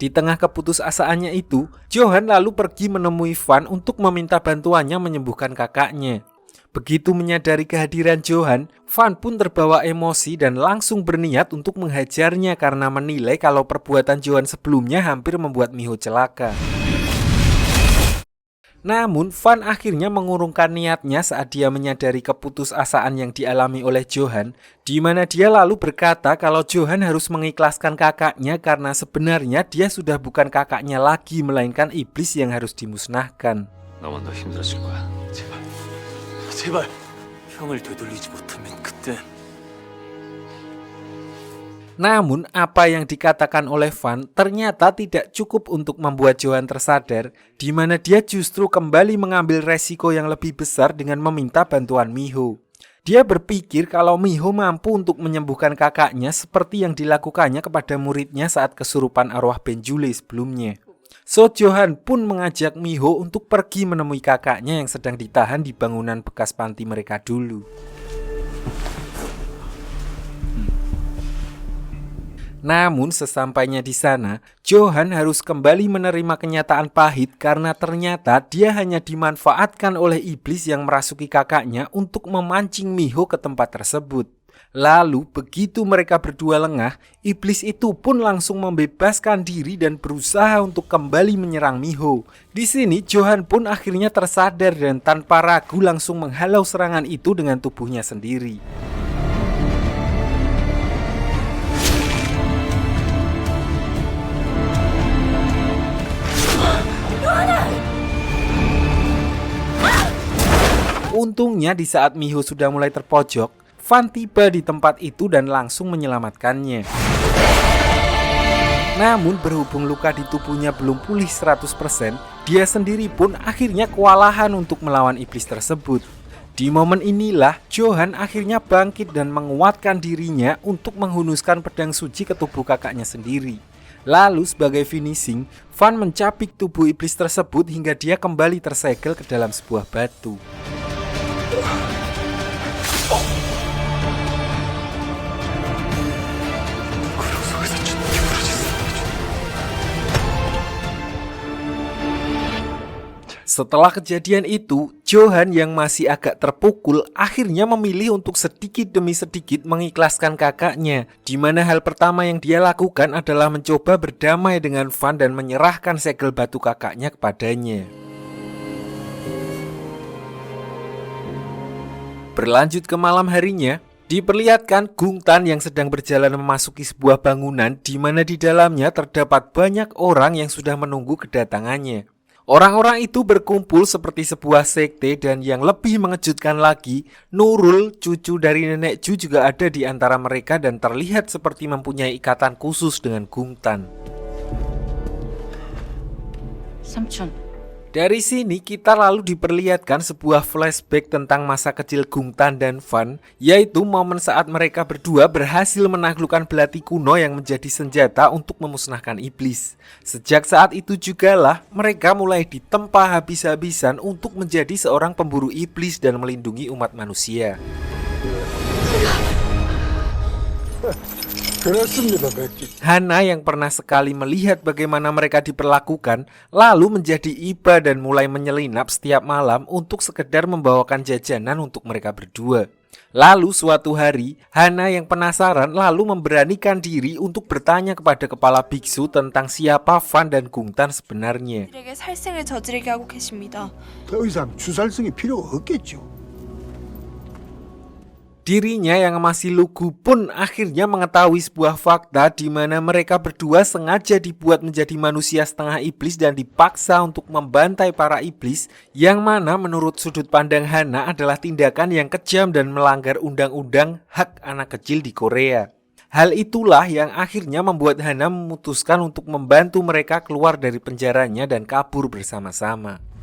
[SPEAKER 1] Di tengah keputusasaannya itu, Johan lalu pergi menemui Van untuk meminta bantuannya menyembuhkan kakaknya. Begitu menyadari kehadiran Johan, Van pun terbawa emosi dan langsung berniat untuk menghajarnya karena menilai kalau perbuatan Johan sebelumnya hampir membuat Miho celaka. Namun, Van akhirnya mengurungkan niatnya saat dia menyadari keputusasaan yang dialami oleh Johan, di mana dia lalu berkata kalau Johan harus mengikhlaskan kakaknya karena sebenarnya dia sudah bukan kakaknya lagi, melainkan iblis yang harus dimusnahkan.
[SPEAKER 7] 나만 더 힘들어질 거야. 제발. 제발. 형을 되돌리지 못하면 그때
[SPEAKER 1] Namun, apa yang dikatakan oleh Van ternyata tidak cukup untuk membuat Johan tersadar, di mana dia justru kembali mengambil resiko yang lebih besar dengan meminta bantuan Miho. Dia berpikir kalau Miho mampu untuk menyembuhkan kakaknya seperti yang dilakukannya kepada muridnya saat kesurupan arwah Benjule sebelumnya. So Johan pun mengajak Miho untuk pergi menemui kakaknya yang sedang ditahan di bangunan bekas panti mereka dulu. Namun sesampainya di sana, Johan harus kembali menerima kenyataan pahit karena ternyata dia hanya dimanfaatkan oleh iblis yang merasuki kakaknya untuk memancing Miho ke tempat tersebut. Lalu begitu mereka berdua lengah, iblis itu pun langsung membebaskan diri dan berusaha untuk kembali menyerang Miho. Di sini Johan pun akhirnya tersadar dan tanpa ragu langsung menghalau serangan itu dengan tubuhnya sendiri. Untungnya di saat Miho sudah mulai terpojok, Van tiba di tempat itu dan langsung menyelamatkannya. Namun berhubung luka di tubuhnya belum pulih 100%, dia sendiri pun akhirnya kewalahan untuk melawan iblis tersebut. Di momen inilah Johan akhirnya bangkit dan menguatkan dirinya untuk menghunuskan pedang suci ke tubuh kakaknya sendiri. Lalu sebagai finishing, Van mencapik tubuh iblis tersebut hingga dia kembali tersegel ke dalam sebuah batu. Setelah kejadian itu, Johan yang masih agak terpukul akhirnya memilih untuk sedikit demi sedikit mengikhlaskan kakaknya, di mana hal pertama yang dia lakukan adalah mencoba berdamai dengan Van dan menyerahkan segel batu kakaknya kepadanya. Berlanjut ke malam harinya, diperlihatkan Gung Tan yang sedang berjalan memasuki sebuah bangunan di mana di dalamnya terdapat banyak orang yang sudah menunggu kedatangannya. Orang-orang itu berkumpul seperti sebuah sekte dan yang lebih mengejutkan lagi, Nurul, cucu dari nenek Ju juga ada di antara mereka dan terlihat seperti mempunyai ikatan khusus dengan Gung Tan.
[SPEAKER 6] 삼촌,
[SPEAKER 1] Dari sini kita lalu diperlihatkan sebuah flashback tentang masa kecil Gung Tan dan Van, yaitu momen saat mereka berdua berhasil menaklukkan belati kuno yang menjadi senjata untuk memusnahkan iblis. Sejak saat itu jugalah mereka mulai ditempa habis-habisan untuk menjadi seorang pemburu iblis dan melindungi umat manusia. Hana yang pernah sekali melihat bagaimana mereka diperlakukan lalu menjadi iba dan mulai menyelinap setiap malam untuk sekedar membawakan jajanan untuk mereka berdua. Lalu suatu hari, Hana yang penasaran lalu memberanikan diri untuk bertanya kepada kepala biksu tentang siapa Van dan Gung Tan sebenarnya.
[SPEAKER 8] 들에게 살생을 저지르게 하고 계십니다.
[SPEAKER 10] 더 이상 주살성이 필요 없겠죠.
[SPEAKER 1] Dirinya yang masih lugu pun akhirnya mengetahui sebuah fakta di mana mereka berdua sengaja dibuat menjadi manusia setengah iblis dan dipaksa untuk membantai para iblis, yang mana menurut sudut pandang Hana adalah tindakan yang kejam dan melanggar undang-undang hak anak kecil di Korea. Hal itulah yang akhirnya membuat Hana memutuskan untuk membantu mereka keluar dari penjaranya dan kabur bersama-sama.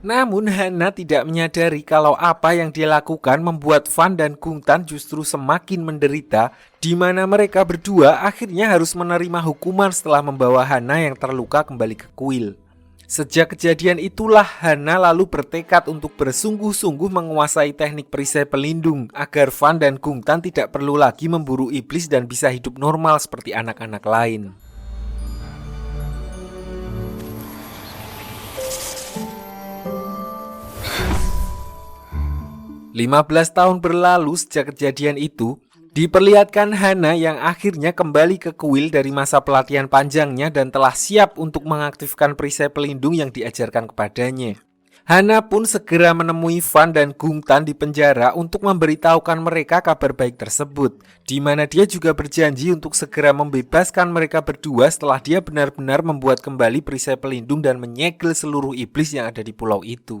[SPEAKER 1] Namun Hana tidak menyadari kalau apa yang dia lakukan membuat Van dan Gung Tan justru semakin menderita, di mana mereka berdua akhirnya harus menerima hukuman setelah membawa Hana yang terluka kembali ke kuil. Sejak kejadian itulah Hana lalu bertekad untuk bersungguh-sungguh menguasai teknik perisai pelindung agar Van dan Gung Tan tidak perlu lagi memburu iblis dan bisa hidup normal seperti anak-anak lain. 15 tahun berlalu sejak kejadian itu, diperlihatkan Hana yang akhirnya kembali ke kuil dari masa pelatihan panjangnya dan telah siap untuk mengaktifkan perisai pelindung yang diajarkan kepadanya. Hana pun segera menemui Van dan Gung Tan di penjara untuk memberitahukan mereka kabar baik tersebut, di mana dia juga berjanji untuk segera membebaskan mereka berdua setelah dia benar-benar membuat kembali perisai pelindung dan menyegel seluruh iblis yang ada di pulau itu.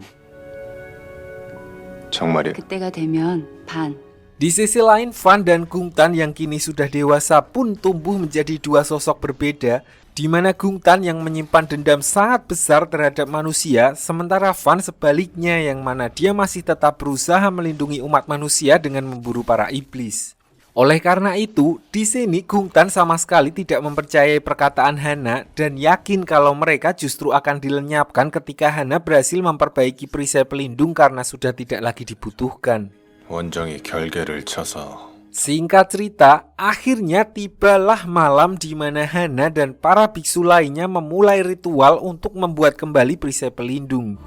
[SPEAKER 4] 정말이야?
[SPEAKER 3] 그때가 되면 반.
[SPEAKER 1] Di sisi lain, Van dan Gung Tan yang kini sudah dewasa pun tumbuh menjadi dua sosok berbeda, di mana Gung Tan yang menyimpan dendam sangat besar terhadap manusia, sementara Van sebaliknya yang mana dia masih tetap berusaha melindungi umat manusia dengan memburu para iblis. Oleh karena itu, di sini Gung Tan sama sekali tidak mempercayai perkataan Hana dan yakin kalau mereka justru akan dilenyapkan ketika Hana berhasil memperbaiki perisai pelindung karena sudah tidak lagi dibutuhkan.
[SPEAKER 4] 원정이 결계를 쳐서
[SPEAKER 1] Singkat cerita, akhirnya tibalah malam di mana Hana dan para biksu lainnya memulai ritual untuk membuat kembali perisai pelindung.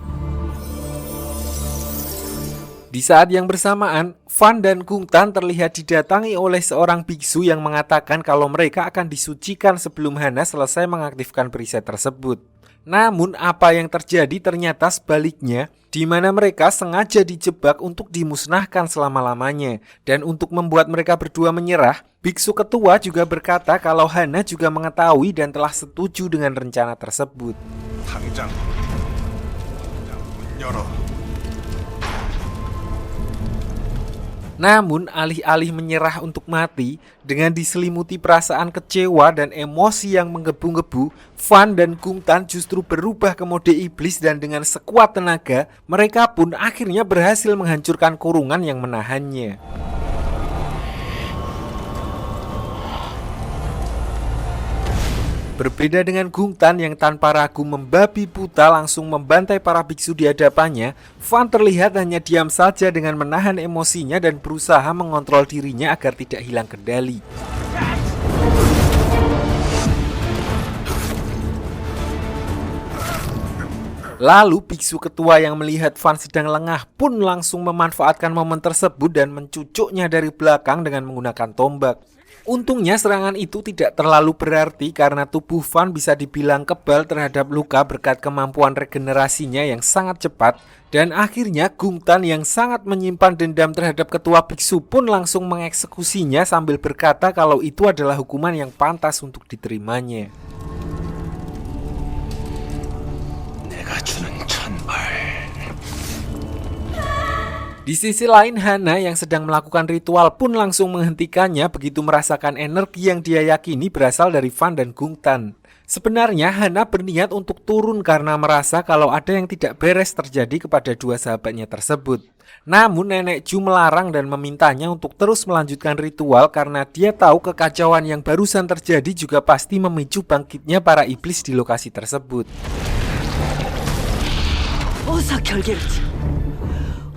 [SPEAKER 1] Di saat yang bersamaan, Van dan Gung Tan terlihat didatangi oleh seorang biksu yang mengatakan kalau mereka akan disucikan sebelum Hana selesai mengaktifkan perisai tersebut. Namun apa yang terjadi ternyata sebaliknya, di mana mereka sengaja dijebak untuk dimusnahkan selama-lamanya. Dan untuk membuat mereka berdua menyerah, biksu ketua juga berkata kalau Hana juga mengetahui dan telah setuju dengan rencana tersebut.
[SPEAKER 4] 당장 문 열어.
[SPEAKER 1] Namun alih-alih menyerah untuk mati, dengan diselimuti perasaan kecewa dan emosi yang menggebu-gebu, Van dan Gungtan justru berubah ke mode iblis dan dengan sekuat tenaga, mereka pun akhirnya berhasil menghancurkan kurungan yang menahannya. Berbeda dengan Gungtan yang tanpa ragu membabi buta langsung membantai para biksu di hadapannya, Van terlihat hanya diam saja dengan menahan emosinya dan berusaha mengontrol dirinya agar tidak hilang kendali. Lalu biksu ketua yang melihat Van sedang lengah pun langsung memanfaatkan momen tersebut dan mencucuknya dari belakang dengan menggunakan tombak. Untungnya serangan itu tidak terlalu berarti karena tubuh Van bisa dibilang kebal terhadap luka berkat kemampuan regenerasinya yang sangat cepat, dan akhirnya Gungtan yang sangat menyimpan dendam terhadap ketua biksu pun langsung mengeksekusinya sambil berkata kalau itu adalah hukuman yang pantas untuk diterimanya.
[SPEAKER 7] 내가 주는 천벌.
[SPEAKER 1] Di sisi lain, Hana yang sedang melakukan ritual pun langsung menghentikannya begitu merasakan energi yang dia yakini berasal dari Van dan Gungtan. Sebenarnya Hana berniat untuk turun karena merasa kalau ada yang tidak beres terjadi kepada dua sahabatnya tersebut. Namun Nenek Ju melarang dan memintanya untuk terus melanjutkan ritual karena dia tahu kekacauan yang barusan terjadi juga pasti memicu bangkitnya para iblis di lokasi tersebut.
[SPEAKER 5] 어서 결계를 지.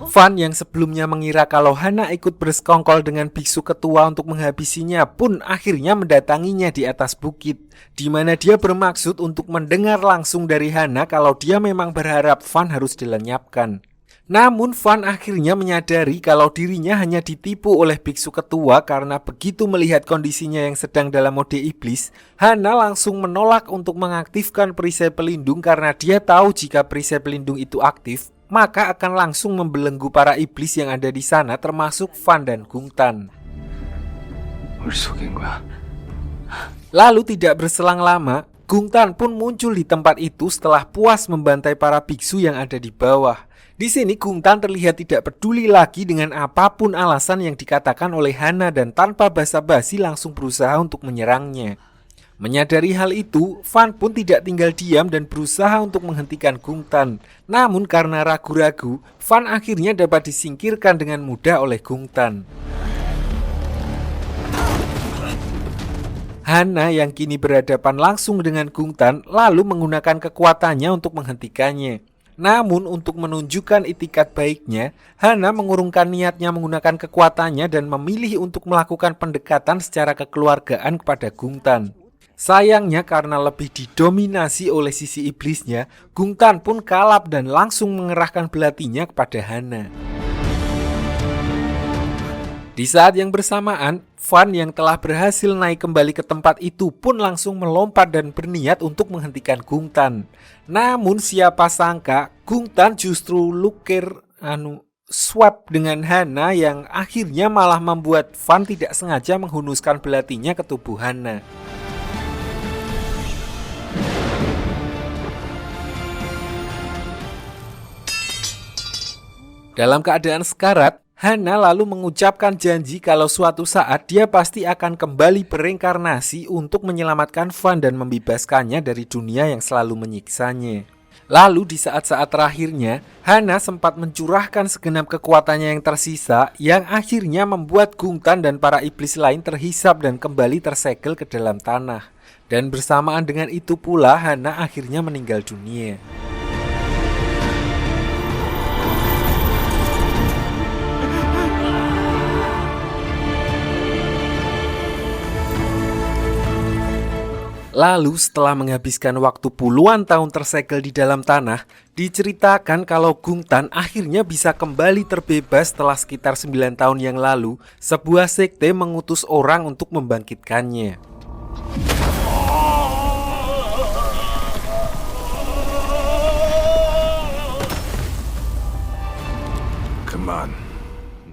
[SPEAKER 1] Van yang sebelumnya mengira kalau Hana ikut bersekongkol dengan biksu ketua untuk menghabisinya pun akhirnya mendatanginya di atas bukit, di mana dia bermaksud untuk mendengar langsung dari Hana kalau dia memang berharap Van harus dilenyapkan. Namun Van akhirnya menyadari kalau dirinya hanya ditipu oleh biksu ketua karena begitu melihat kondisinya yang sedang dalam mode iblis, Hana langsung menolak untuk mengaktifkan perisai pelindung karena dia tahu jika perisai pelindung itu aktif, maka akan langsung membelenggu para iblis yang ada di sana termasuk Van dan Gungtan. Lalu tidak berselang lama, Gungtan pun muncul di tempat itu setelah puas membantai para biksu yang ada di bawah. Di sini Gungtan terlihat tidak peduli lagi dengan apapun alasan yang dikatakan oleh Hana dan tanpa basa-basi langsung berusaha untuk menyerangnya. Menyadari hal itu, Van pun tidak tinggal diam dan berusaha untuk menghentikan Gungtan. Namun karena ragu-ragu, Van akhirnya dapat disingkirkan dengan mudah oleh Gungtan. Hana yang kini berhadapan langsung dengan Gungtan lalu menggunakan kekuatannya untuk menghentikannya. Namun untuk menunjukkan itikat baiknya, Hana mengurungkan niatnya menggunakan kekuatannya dan memilih untuk melakukan pendekatan secara kekeluargaan kepada Gungtan. Sayangnya karena lebih didominasi oleh sisi iblisnya, Gungtan pun kalap dan langsung mengerahkan belatinya kepada Hana. Di saat yang bersamaan, Van yang telah berhasil naik kembali ke tempat itu pun langsung melompat dan berniat untuk menghentikan Gungtan. Namun siapa sangka Gungtan justru swap dengan Hana yang akhirnya malah membuat Van tidak sengaja menghunuskan belatinya ke tubuh Hana. Dalam keadaan sekarat, Hana lalu mengucapkan janji kalau suatu saat dia pasti akan kembali bereinkarnasi untuk menyelamatkan Van dan membebaskannya dari dunia yang selalu menyiksanya. Lalu di saat-saat terakhirnya, Hana sempat mencurahkan segenap kekuatannya yang tersisa yang akhirnya membuat Gungtan dan para iblis lain terhisap dan kembali tersegel ke dalam tanah. Dan bersamaan dengan itu pula Hana akhirnya meninggal dunia. Lalu setelah menghabiskan waktu puluhan tahun tersegel di dalam tanah, diceritakan kalau Gungtan akhirnya bisa kembali terbebas setelah sekitar 9 tahun yang lalu, sebuah sekte mengutus orang untuk membangkitkannya.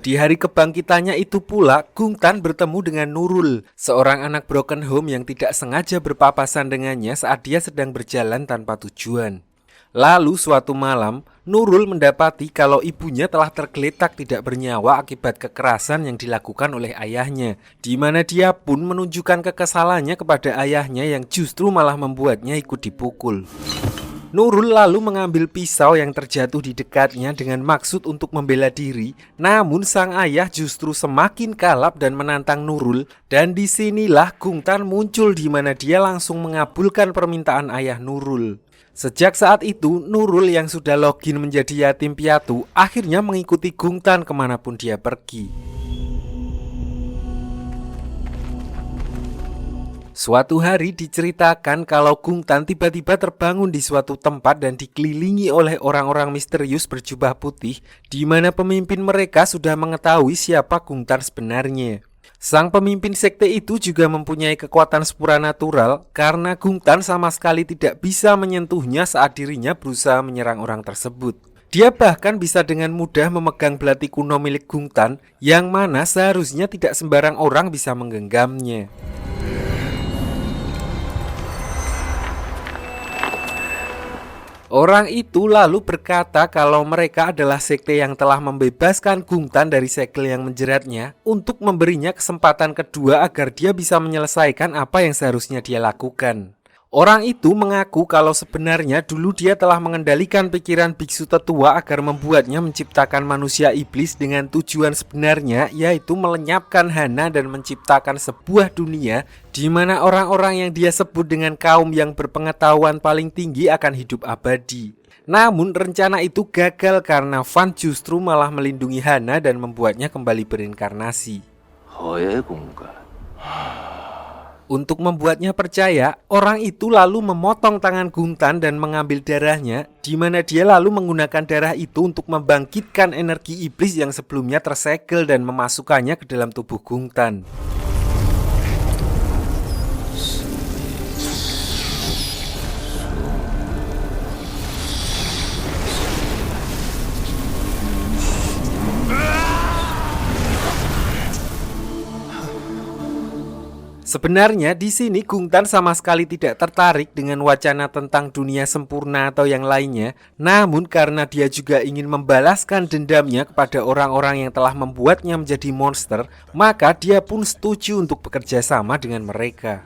[SPEAKER 1] Di hari kebangkitannya itu pula, Gungtan bertemu dengan Nurul, seorang anak broken home yang tidak sengaja berpapasan dengannya saat dia sedang berjalan tanpa tujuan. Lalu suatu malam, Nurul mendapati kalau ibunya telah tergeletak tidak bernyawa akibat kekerasan yang dilakukan oleh ayahnya, di mana dia pun menunjukkan kekesalannya kepada ayahnya yang justru malah membuatnya ikut dipukul. Nurul lalu mengambil pisau yang terjatuh di dekatnya dengan maksud untuk membela diri, namun sang ayah justru semakin kalap dan menantang Nurul, dan disinilah Gungtan muncul di mana dia langsung mengabulkan permintaan ayah Nurul. Sejak saat itu, Nurul yang sudah login menjadi yatim piatu akhirnya mengikuti Gungtan kemanapun dia pergi. Suatu hari diceritakan kalau Gungtan tiba-tiba terbangun di suatu tempat dan dikelilingi oleh orang-orang misterius berjubah putih, di mana pemimpin mereka sudah mengetahui siapa Gungtan sebenarnya. Sang pemimpin sekte itu juga mempunyai kekuatan supranatural karena Gungtan sama sekali tidak bisa menyentuhnya saat dirinya berusaha menyerang orang tersebut. Dia bahkan bisa dengan mudah memegang belati kuno milik Gungtan yang mana seharusnya tidak sembarang orang bisa menggenggamnya. Orang itu lalu berkata kalau mereka adalah sekte yang telah membebaskan Gungtan dari segel yang menjeratnya untuk memberinya kesempatan kedua agar dia bisa menyelesaikan apa yang seharusnya dia lakukan. Orang itu mengaku kalau sebenarnya dulu dia telah mengendalikan pikiran biksu tetua agar membuatnya menciptakan manusia iblis dengan tujuan sebenarnya, yaitu melenyapkan Hana dan menciptakan sebuah dunia di mana orang-orang yang dia sebut dengan kaum yang berpengetahuan paling tinggi akan hidup abadi. Namun rencana itu gagal karena Van justru malah melindungi Hana dan membuatnya kembali berinkarnasi. Untuk membuatnya percaya, orang itu lalu memotong tangan Gungtan dan mengambil darahnya, di mana dia lalu menggunakan darah itu untuk membangkitkan energi iblis yang sebelumnya tersegel dan memasukkannya ke dalam tubuh Gungtan. Sebenarnya di sini Gungtan sama sekali tidak tertarik dengan wacana tentang dunia sempurna atau yang lainnya. Namun karena dia juga ingin membalaskan dendamnya kepada orang-orang yang telah membuatnya menjadi monster, maka dia pun setuju untuk bekerja sama dengan mereka.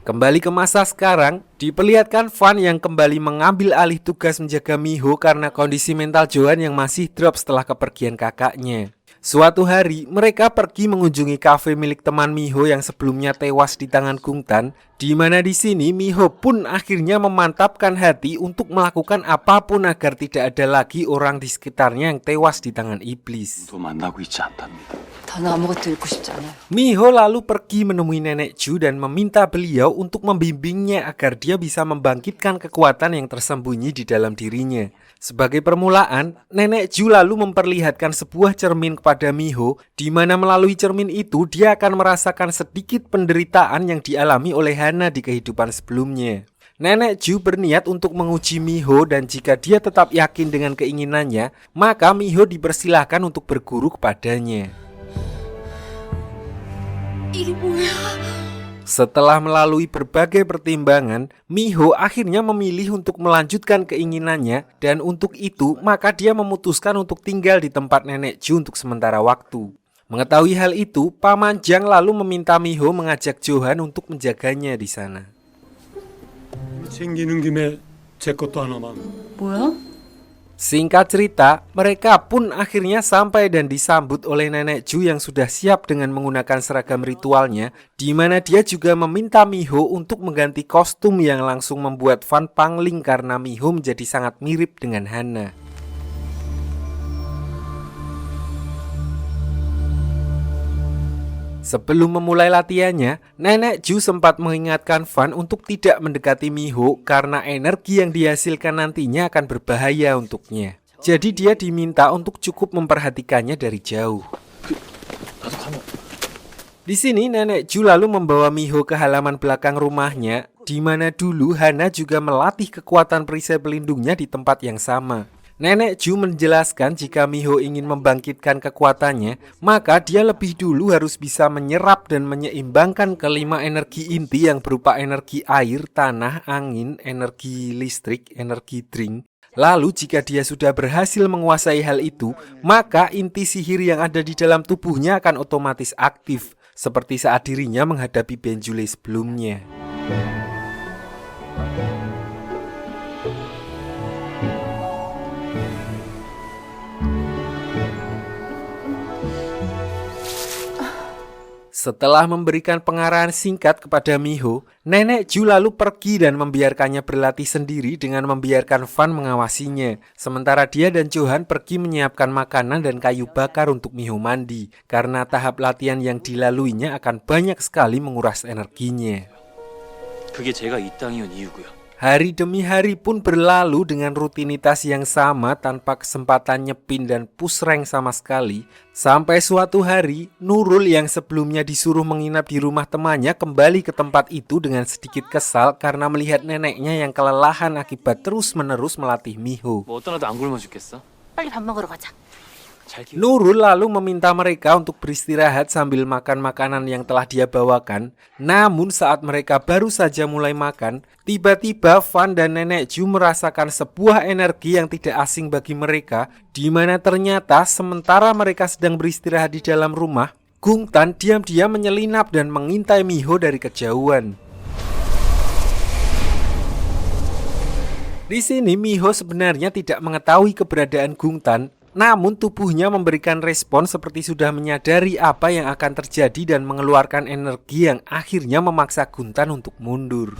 [SPEAKER 1] Kembali ke masa sekarang, diperlihatkan Van yang kembali mengambil alih tugas menjaga Miho karena kondisi mental Johan yang masih drop setelah kepergian kakaknya. Suatu hari, mereka pergi mengunjungi kafe milik teman Miho yang sebelumnya tewas di tangan Gungtan, di mana di sini Miho pun akhirnya memantapkan hati untuk melakukan apapun agar tidak ada lagi orang di sekitarnya yang tewas di tangan iblis.
[SPEAKER 3] 저는 아무것도 읽고 싶지 않아요.
[SPEAKER 1] Miho lalu pergi menemui Nenek Ju dan meminta beliau untuk membimbingnya agar dia bisa membangkitkan kekuatan yang tersembunyi di dalam dirinya. Sebagai permulaan, Nenek Ju lalu memperlihatkan sebuah cermin kepada Miho, di mana melalui cermin itu dia akan merasakan sedikit penderitaan yang dialami oleh Hana di kehidupan sebelumnya. Nenek Ju berniat untuk menguji Miho dan jika dia tetap yakin dengan keinginannya, maka Miho dipersilahkan untuk berguru kepadanya. Setelah melalui berbagai pertimbangan, Miho akhirnya memilih untuk melanjutkan keinginannya dan untuk itu maka dia memutuskan untuk tinggal di tempat Nenek Ju untuk sementara waktu. Mengetahui hal itu, Paman Jang lalu meminta Miho mengajak Johan untuk menjaganya di sana. Singkat cerita, mereka pun akhirnya sampai dan disambut oleh Nenek Ju yang sudah siap dengan menggunakan seragam ritualnya, di mana dia juga meminta Miho untuk mengganti kostum yang langsung membuat Van pangling karena Miho menjadi sangat mirip dengan Hana. Sebelum memulai latihannya, Nenek Ju sempat mengingatkan Van untuk tidak mendekati Miho karena energi yang dihasilkan nantinya akan berbahaya untuknya. Jadi dia diminta untuk cukup memperhatikannya dari jauh. Di sini Nenek Ju lalu membawa Miho ke halaman belakang rumahnya, di mana dulu Hana juga melatih kekuatan perisai pelindungnya di tempat yang sama. Nenek Ju menjelaskan jika Miho ingin membangkitkan kekuatannya, maka dia lebih dulu harus bisa menyerap dan menyeimbangkan kelima energi inti yang berupa energi air, tanah, angin, energi listrik, energi drink. Lalu jika dia sudah berhasil menguasai hal itu, maka inti sihir yang ada di dalam tubuhnya akan otomatis aktif, seperti saat dirinya menghadapi Benjule sebelumnya. Setelah memberikan pengarahan singkat kepada Miho, Nenek Ju lalu pergi dan membiarkannya berlatih sendiri dengan membiarkan Fan mengawasinya. Sementara dia dan Johan pergi menyiapkan makanan dan kayu bakar untuk Miho mandi, karena tahap latihan yang dilaluinya akan banyak sekali menguras energinya.
[SPEAKER 7] 그게 제가 이 땅이 온 이유고요.
[SPEAKER 1] Hari demi hari pun berlalu dengan rutinitas yang sama tanpa kesempatan nyepin dan push rank sama sekali. Sampai suatu hari, Nurul yang sebelumnya disuruh menginap di rumah temannya kembali ke tempat itu dengan sedikit kesal karena melihat neneknya yang kelelahan akibat terus-menerus melatih Miho.
[SPEAKER 7] 뭐 어떤 애도 안 굶어 죽겠어?
[SPEAKER 6] 빨리 밥 먹으러 가자.
[SPEAKER 1] Nurul lalu meminta mereka untuk beristirahat sambil makan makanan yang telah dia bawakan. Namun saat mereka baru saja mulai makan, tiba-tiba Fan dan Nenek Ju merasakan sebuah energi yang tidak asing bagi mereka, di mana ternyata sementara mereka sedang beristirahat di dalam rumah, Gung Tan diam-diam menyelinap dan mengintai Miho dari kejauhan. Di sini Miho sebenarnya tidak mengetahui keberadaan Gung Tan. Namun tubuhnya memberikan respon seperti sudah menyadari apa yang akan terjadi dan mengeluarkan energi yang akhirnya memaksa Gung Tan untuk mundur.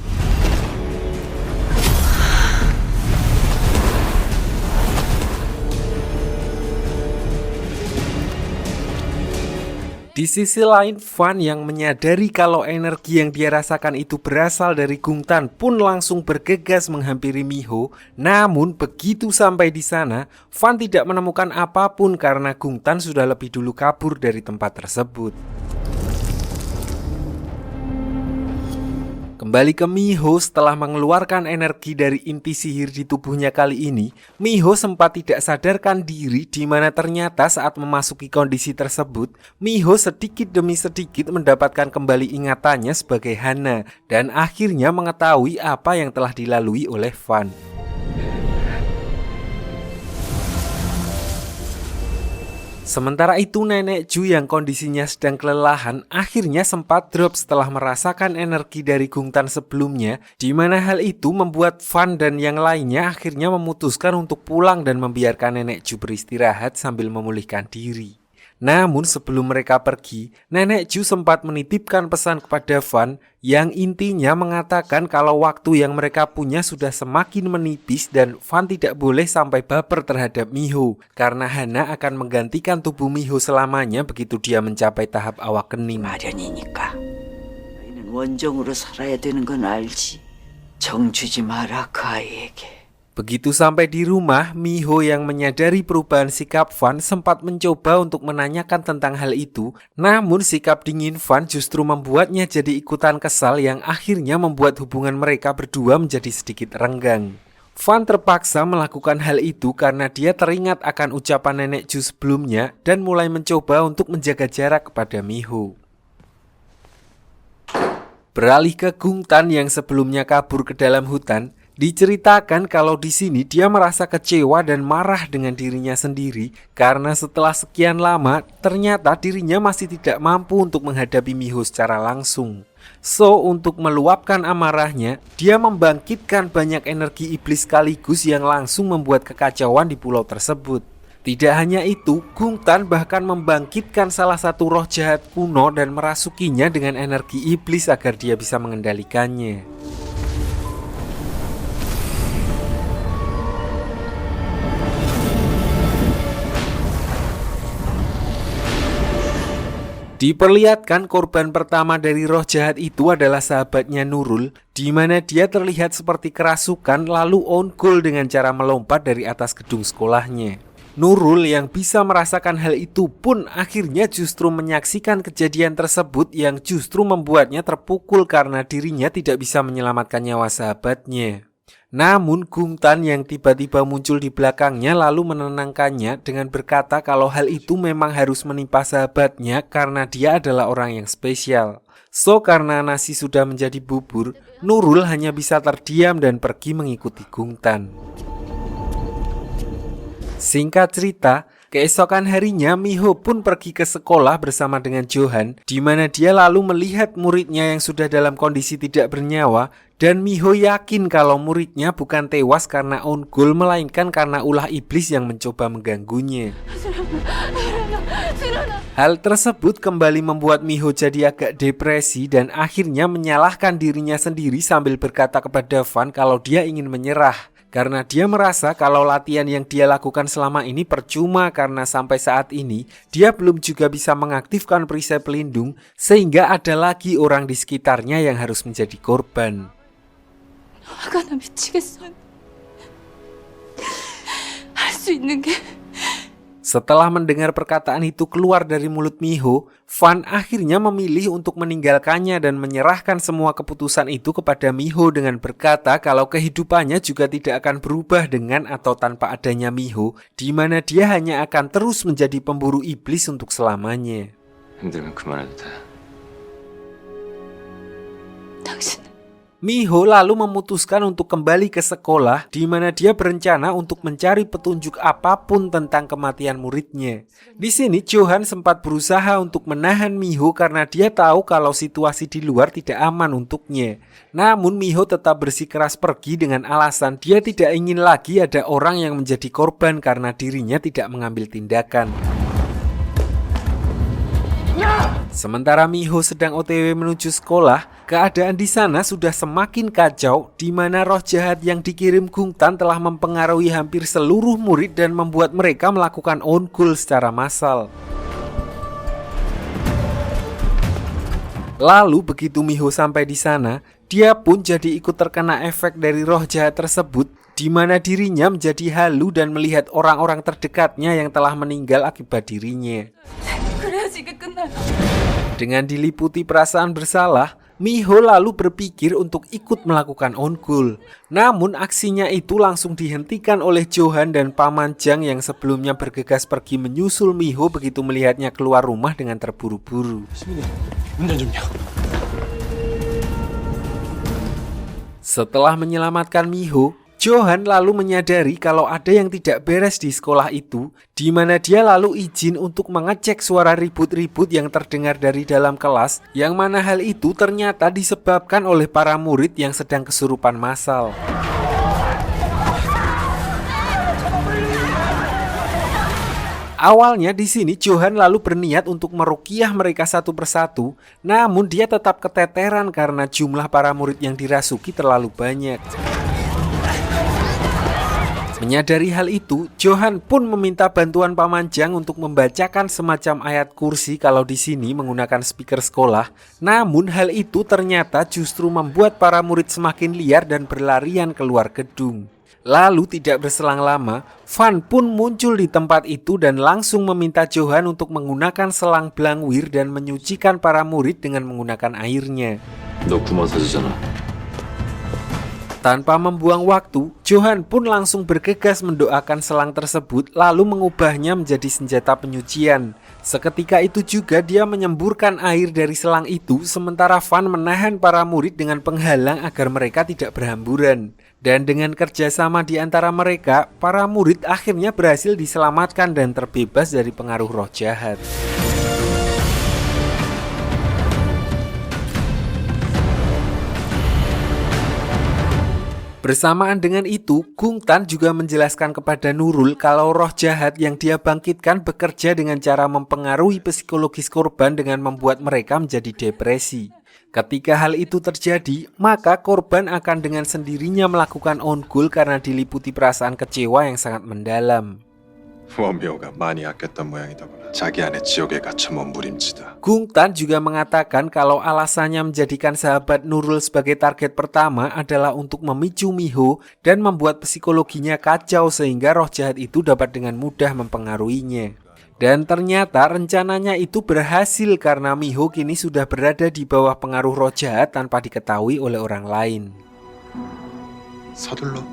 [SPEAKER 1] Di sisi lain, Fan yang menyadari kalau energi yang dia rasakan itu berasal dari Gung Tan pun langsung bergegas menghampiri Miho. Namun begitu sampai di sana, Fan tidak menemukan apapun karena Gung Tan sudah lebih dulu kabur dari tempat tersebut. Kembali ke Miho setelah mengeluarkan energi dari inti sihir di tubuhnya kali ini, Miho sempat tidak sadarkan diri di mana ternyata saat memasuki kondisi tersebut, Miho sedikit demi sedikit mendapatkan kembali ingatannya sebagai Hana dan akhirnya mengetahui apa yang telah dilalui oleh Fan. Sementara itu Nenek Ju yang kondisinya sedang kelelahan akhirnya sempat drop setelah merasakan energi dari Gung Tan sebelumnya, di mana hal itu membuat Fan dan yang lainnya akhirnya memutuskan untuk pulang dan membiarkan Nenek Ju beristirahat sambil memulihkan diri. Namun sebelum mereka pergi, Nenek Ju sempat menitipkan pesan kepada Fan yang intinya mengatakan kalau waktu yang mereka punya sudah semakin menipis dan Fan tidak boleh sampai baper terhadap Miho karena Hana akan menggantikan tubuh Miho selamanya begitu dia mencapai tahap awakening.
[SPEAKER 5] 마련이니까 너희는 원정으로 살아야 되는 건 알지. 정 주지 마라 그 아이에게.
[SPEAKER 1] Begitu sampai di rumah, Miho yang menyadari perubahan sikap Fan sempat mencoba untuk menanyakan tentang hal itu. Namun sikap dingin Fan justru membuatnya jadi ikutan kesal yang akhirnya membuat hubungan mereka berdua menjadi sedikit renggang. Fan terpaksa melakukan hal itu karena dia teringat akan ucapan Nenek Ju sebelumnya dan mulai mencoba untuk menjaga jarak kepada Miho. Beralih ke Gung Tan yang sebelumnya kabur ke dalam hutan, diceritakan kalau di sini dia merasa kecewa dan marah dengan dirinya sendiri karena setelah sekian lama ternyata dirinya masih tidak mampu untuk menghadapi Miho secara langsung. So, untuk meluapkan amarahnya, dia membangkitkan banyak energi iblis sekaligus yang langsung membuat kekacauan di pulau tersebut. Tidak hanya itu, Gung Tan bahkan membangkitkan salah satu roh jahat kuno dan merasukinya dengan energi iblis agar dia bisa mengendalikannya. Diperlihatkan korban pertama dari roh jahat itu adalah sahabatnya Nurul, di mana dia terlihat seperti kerasukan lalu on goal dengan cara melompat dari atas gedung sekolahnya. Nurul yang bisa merasakan hal itu pun akhirnya justru menyaksikan kejadian tersebut yang justru membuatnya terpukul karena dirinya tidak bisa menyelamatkan nyawa sahabatnya. Namun Gungtan yang tiba-tiba muncul di belakangnya lalu menenangkannya dengan berkata kalau hal itu memang harus menimpa sahabatnya karena dia adalah orang yang spesial. So karena nasi sudah menjadi bubur, Nurul hanya bisa terdiam dan pergi mengikuti Gungtan. Singkat cerita, keesokan harinya Miho pun pergi ke sekolah bersama dengan Johan, di mana dia lalu melihat muridnya yang sudah dalam kondisi tidak bernyawa, dan Miho yakin kalau muridnya bukan tewas karena own goal, melainkan karena ulah iblis yang mencoba mengganggunya. Hal tersebut kembali membuat Miho jadi agak depresi dan akhirnya menyalahkan dirinya sendiri sambil berkata kepada Van kalau dia ingin menyerah. Karena dia merasa kalau latihan yang dia lakukan selama ini percuma karena sampai saat ini dia belum juga bisa mengaktifkan perisai pelindung sehingga ada lagi orang di sekitarnya yang harus menjadi korban.
[SPEAKER 6] 화가 나 미치겠어. 할 수 있는 게
[SPEAKER 1] Setelah mendengar perkataan itu keluar dari mulut Miho, Van akhirnya memilih untuk meninggalkannya dan menyerahkan semua keputusan itu kepada Miho dengan berkata kalau kehidupannya juga tidak akan berubah dengan atau tanpa adanya Miho, di mana dia hanya akan terus menjadi pemburu iblis untuk selamanya.
[SPEAKER 7] 힘들면 그만해도 돼.
[SPEAKER 6] 당신
[SPEAKER 1] Miho lalu memutuskan untuk kembali ke sekolah di mana dia berencana untuk mencari petunjuk apapun tentang kematian muridnya. Di sini Johan sempat berusaha untuk menahan Miho karena dia tahu kalau situasi di luar tidak aman untuknya. Namun Miho tetap bersikeras pergi dengan alasan dia tidak ingin lagi ada orang yang menjadi korban karena dirinya tidak mengambil tindakan. Sementara Miho sedang OTW menuju sekolah, keadaan di sana sudah semakin kacau di mana roh jahat yang dikirim Gungtan telah mempengaruhi hampir seluruh murid dan membuat mereka melakukan own goal secara massal. Lalu begitu Miho sampai di sana, dia pun jadi ikut terkena efek dari roh jahat tersebut, di mana dirinya menjadi halu dan melihat orang-orang terdekatnya yang telah meninggal akibat dirinya.
[SPEAKER 6] 그래야지 이게 끝나요.
[SPEAKER 1] Dengan diliputi perasaan bersalah, Miho lalu berpikir untuk ikut melakukan own goal. Namun aksinya itu langsung dihentikan oleh Johan dan Paman Jang yang sebelumnya bergegas pergi menyusul Miho begitu melihatnya keluar rumah dengan terburu-buru.
[SPEAKER 7] 운전 좀요.
[SPEAKER 1] Setelah menyelamatkan Miho, Johan lalu menyadari kalau ada yang tidak beres di sekolah itu, di mana dia lalu izin untuk mengecek suara ribut-ribut yang terdengar dari dalam kelas, yang mana hal itu ternyata disebabkan oleh para murid yang sedang kesurupan massal. Awalnya di sini Johan lalu berniat untuk meruqyah mereka satu persatu, namun dia tetap keteteran karena jumlah para murid yang dirasuki terlalu banyak. Menyadari hal itu, Johan pun meminta bantuan Paman Jang untuk membacakan semacam ayat kursi kalau di sini menggunakan speaker sekolah. Namun hal itu ternyata justru membuat para murid semakin liar dan berlarian keluar gedung. Lalu tidak berselang lama, Van pun muncul di tempat itu dan langsung meminta Johan untuk menggunakan selang Blangwir dan menyucikan para murid dengan menggunakan airnya.
[SPEAKER 7] 너 구만 사주잖아.
[SPEAKER 1] Tanpa membuang waktu, Johan pun langsung bergegas mendoakan selang tersebut lalu mengubahnya menjadi senjata penyucian. Seketika itu juga dia menyemburkan air dari selang itu sementara Van menahan para murid dengan penghalang agar mereka tidak berhamburan. Dan dengan kerjasama di antara mereka, para murid akhirnya berhasil diselamatkan dan terbebas dari pengaruh roh jahat. Bersamaan dengan itu, Gungtan juga menjelaskan kepada Nurul kalau roh jahat yang dia bangkitkan bekerja dengan cara mempengaruhi psikologis korban dengan membuat mereka menjadi depresi. Ketika hal itu terjadi, maka korban akan dengan sendirinya melakukan own goal karena diliputi perasaan kecewa yang sangat mendalam.
[SPEAKER 4] 원묘가 많이 아꼈던 모양이더구나. 자기 안에 지옥에 갇혀 몸부림치다.
[SPEAKER 1] Gungtan juga mengatakan kalau alasannya menjadikan sahabat Nurul sebagai target pertama adalah untuk memicu Miho dan membuat psikologinya kacau sehingga roh jahat itu dapat dengan mudah mempengaruhinya. Dan ternyata rencananya itu berhasil karena Miho kini sudah berada di bawah pengaruh roh jahat tanpa diketahui oleh orang lain.
[SPEAKER 4] 서둘러.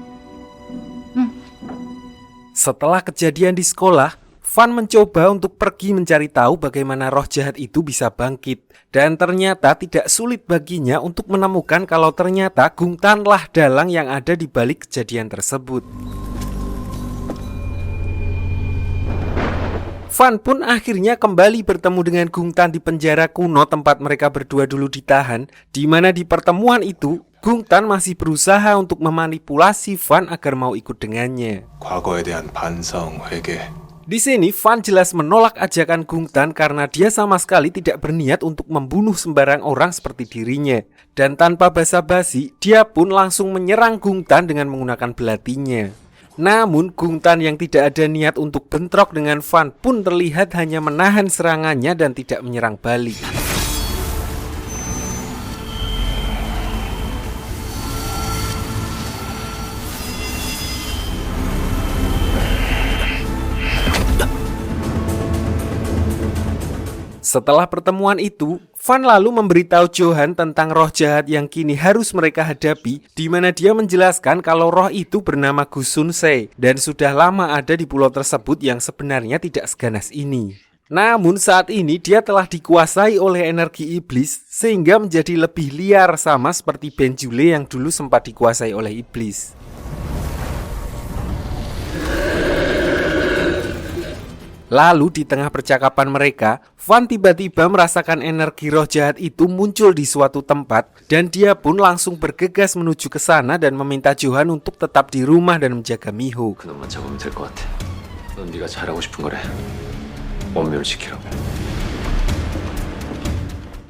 [SPEAKER 1] Setelah kejadian di sekolah, Van mencoba untuk pergi mencari tahu bagaimana roh jahat itu bisa bangkit. Dan ternyata tidak sulit baginya untuk menemukan kalau ternyata Gungtanlah dalang yang ada di balik kejadian tersebut. Van pun akhirnya kembali bertemu dengan Gungtan di penjara kuno tempat mereka berdua dulu ditahan, di mana di pertemuan itu Gungtan masih berusaha untuk memanipulasi Van agar mau ikut dengannya.
[SPEAKER 4] 과거에 대한 반성, 회개.
[SPEAKER 1] Di sini Van jelas menolak ajakan Gungtan karena dia sama sekali tidak berniat untuk membunuh sembarang orang seperti dirinya. Dan tanpa basa-basi, dia pun langsung menyerang Gungtan dengan menggunakan belatinya. Namun Gungtan yang tidak ada niat untuk bentrok dengan Van pun terlihat hanya menahan serangannya dan tidak menyerang balik. Setelah pertemuan itu, Van lalu memberitahu Johan tentang roh jahat yang kini harus mereka hadapi, di mana dia menjelaskan kalau roh itu bernama Gusunsei dan sudah lama ada di pulau tersebut yang sebenarnya tidak seganas ini. Namun saat ini dia telah dikuasai oleh energi iblis sehingga menjadi lebih liar sama seperti Benjule yang dulu sempat dikuasai oleh iblis. Lalu di tengah percakapan mereka, Van tiba-tiba merasakan energi roh jahat itu muncul di suatu tempat dan dia pun langsung bergegas menuju ke sana dan meminta Johan untuk tetap di rumah dan menjaga Miho.
[SPEAKER 7] 그놈만 잡으면 될 것 같아. 넌 네가 잘하고 싶은 거래. 원묘를 지키라고.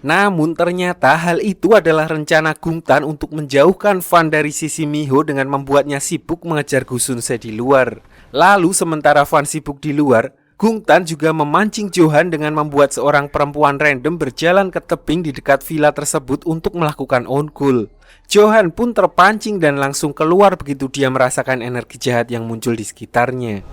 [SPEAKER 1] Namun ternyata hal itu adalah rencana Gungtan untuk menjauhkan Van dari sisi Miho dengan membuatnya sibuk mengejar Gusunsei di luar. Lalu sementara Van sibuk di luar, Gungtan juga memancing Johan dengan membuat seorang perempuan random berjalan ke tebing di dekat villa tersebut untuk melakukan on-call. Johan pun terpancing dan langsung keluar begitu dia merasakan energi jahat yang muncul di sekitarnya.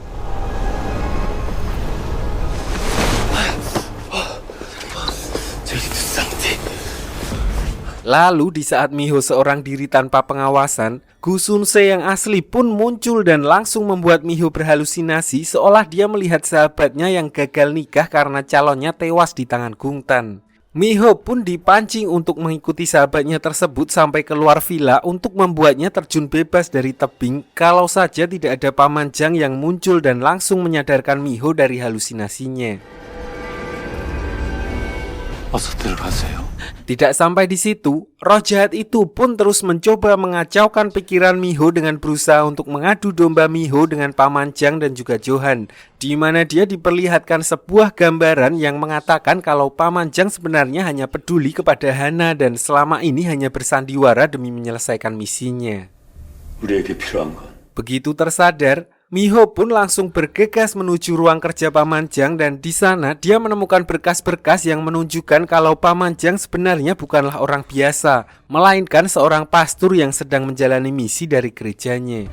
[SPEAKER 1] Lalu di saat Miho seorang diri tanpa pengawasan, Gusunsei yang asli pun muncul dan langsung membuat Miho berhalusinasi seolah dia melihat sahabatnya yang gagal nikah karena calonnya tewas di tangan Gungtan. Miho pun dipancing untuk mengikuti sahabatnya tersebut sampai keluar villa untuk membuatnya terjun bebas dari tebing kalau saja tidak ada Paman Jang yang muncul dan langsung menyadarkan Miho dari halusinasinya.
[SPEAKER 7] 어서 들어가세요.
[SPEAKER 1] Tidak sampai di situ, roh jahat itu pun terus mencoba mengacaukan pikiran Miho dengan berusaha untuk mengadu domba Miho dengan Paman Jang dan juga Johan, di mana dia diperlihatkan sebuah gambaran yang mengatakan kalau Paman Jang sebenarnya hanya peduli kepada Hana dan selama ini hanya bersandiwara demi menyelesaikan misinya.
[SPEAKER 7] 우리에게 필요한 건
[SPEAKER 1] Begitu tersadar, Miho pun langsung bergegas menuju ruang kerja Paman Jang dan di sana dia menemukan berkas-berkas yang menunjukkan kalau Paman Jang sebenarnya bukanlah orang biasa, melainkan seorang pastor yang sedang menjalani misi dari gerejanya.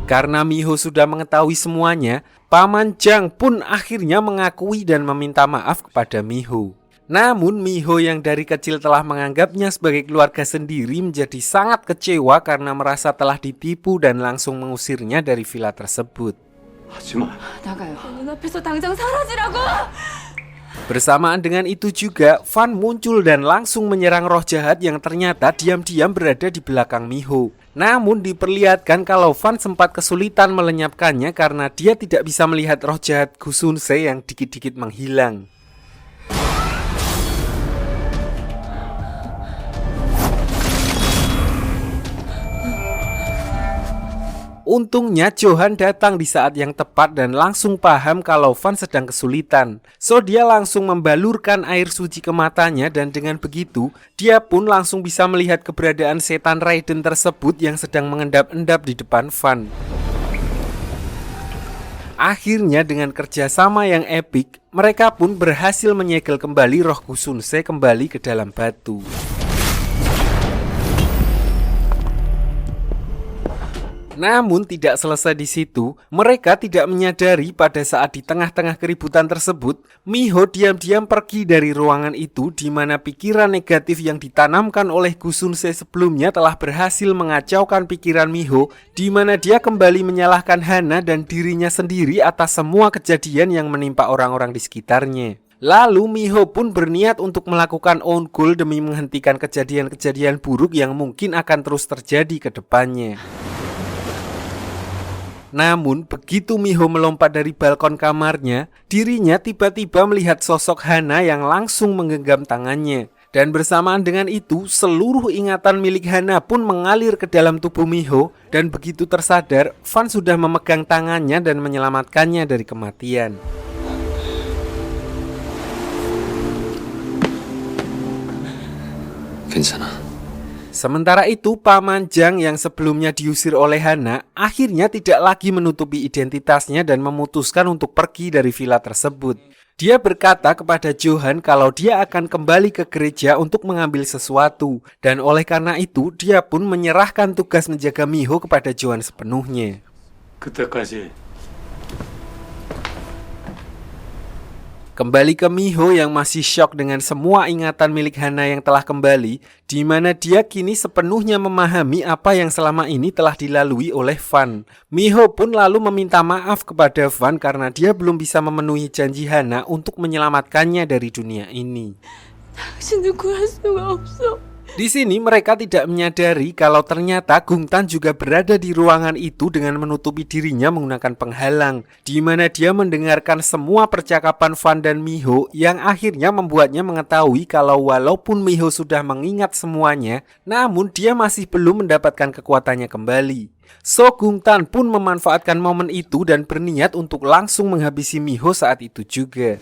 [SPEAKER 1] Karena Miho sudah mengetahui semuanya, Paman Jang pun akhirnya mengakui dan meminta maaf kepada Miho. Namun Miho yang dari kecil telah menganggapnya sebagai keluarga sendiri menjadi sangat kecewa karena merasa telah ditipu dan langsung mengusirnya dari villa tersebut.
[SPEAKER 7] 하지마.
[SPEAKER 3] 나가요.
[SPEAKER 6] 눈앞에서 당장 사라지라고!
[SPEAKER 1] Bersamaan dengan itu juga, Van muncul dan langsung menyerang roh jahat yang ternyata diam-diam berada di belakang Miho. Namun diperlihatkan kalau Van sempat kesulitan melenyapkannya karena dia tidak bisa melihat roh jahat Gusunsei yang dikit-dikit menghilang. Untungnya Johan datang di saat yang tepat dan langsung paham kalau Van sedang kesulitan. So dia langsung membalurkan air suci ke matanya dan dengan begitu dia pun langsung bisa melihat keberadaan setan Raiden tersebut yang sedang mengendap-endap di depan Van. Akhirnya dengan kerjasama yang epik, mereka pun berhasil menyegel kembali roh Gusunsei kembali ke dalam batu. Namun tidak selesai di situ, mereka tidak menyadari pada saat di tengah-tengah keributan tersebut, Miho diam-diam pergi dari ruangan itu di mana pikiran negatif yang ditanamkan oleh Gusunse sebelumnya telah berhasil mengacaukan pikiran Miho, di mana dia kembali menyalahkan Hana dan dirinya sendiri atas semua kejadian yang menimpa orang-orang di sekitarnya. Lalu Miho pun berniat untuk melakukan own goal demi menghentikan kejadian-kejadian buruk yang mungkin akan terus terjadi ke depannya. Namun, begitu Miho melompat dari balkon kamarnya, dirinya tiba-tiba melihat sosok Hana yang langsung menggenggam tangannya. Dan bersamaan dengan itu, seluruh ingatan milik Hana pun mengalir ke dalam tubuh Miho. Dan begitu tersadar, Van sudah memegang tangannya dan menyelamatkannya dari kematian.
[SPEAKER 7] 괜찮아.
[SPEAKER 1] Sementara itu, Paman Jang yang sebelumnya diusir oleh Hana akhirnya tidak lagi menutupi identitasnya dan memutuskan untuk pergi dari villa tersebut. Dia berkata kepada Johan kalau dia akan kembali ke gereja untuk mengambil sesuatu, dan oleh karena itu dia pun menyerahkan tugas menjaga Miho kepada Johan sepenuhnya.
[SPEAKER 7] 그때까지
[SPEAKER 1] Kembali ke Miho yang masih syok dengan semua ingatan milik Hana yang telah kembali, di mana dia kini sepenuhnya memahami apa yang selama ini telah dilalui oleh Van. Miho pun lalu meminta maaf kepada Van karena dia belum bisa memenuhi janji Hana untuk menyelamatkannya dari dunia ini.
[SPEAKER 6] 당신을 구할 수가 없어.
[SPEAKER 1] Di sini mereka tidak menyadari kalau ternyata Gungtan juga berada di ruangan itu dengan menutupi dirinya menggunakan penghalang, di mana dia mendengarkan semua percakapan Van dan Miho yang akhirnya membuatnya mengetahui kalau walaupun Miho sudah mengingat semuanya, namun dia masih belum mendapatkan kekuatannya kembali. So Gungtan pun memanfaatkan momen itu dan berniat untuk langsung menghabisi Miho saat itu juga.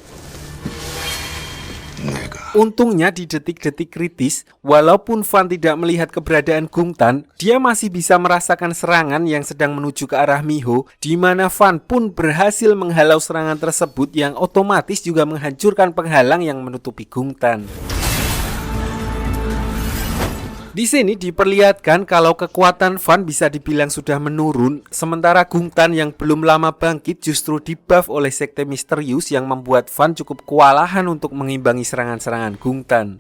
[SPEAKER 1] Untungnya di detik-detik kritis, walaupun Van tidak melihat keberadaan Gungtan, dia masih bisa merasakan serangan yang sedang menuju ke arah Miho, di mana Van pun berhasil menghalau serangan tersebut yang otomatis juga menghancurkan penghalang yang menutupi Gungtan. Di sini diperlihatkan kalau kekuatan Van bisa dibilang sudah menurun, sementara Gungtan yang belum lama bangkit justru dibuff oleh sekte misterius yang membuat Van cukup kewalahan untuk mengimbangi serangan-serangan Gungtan.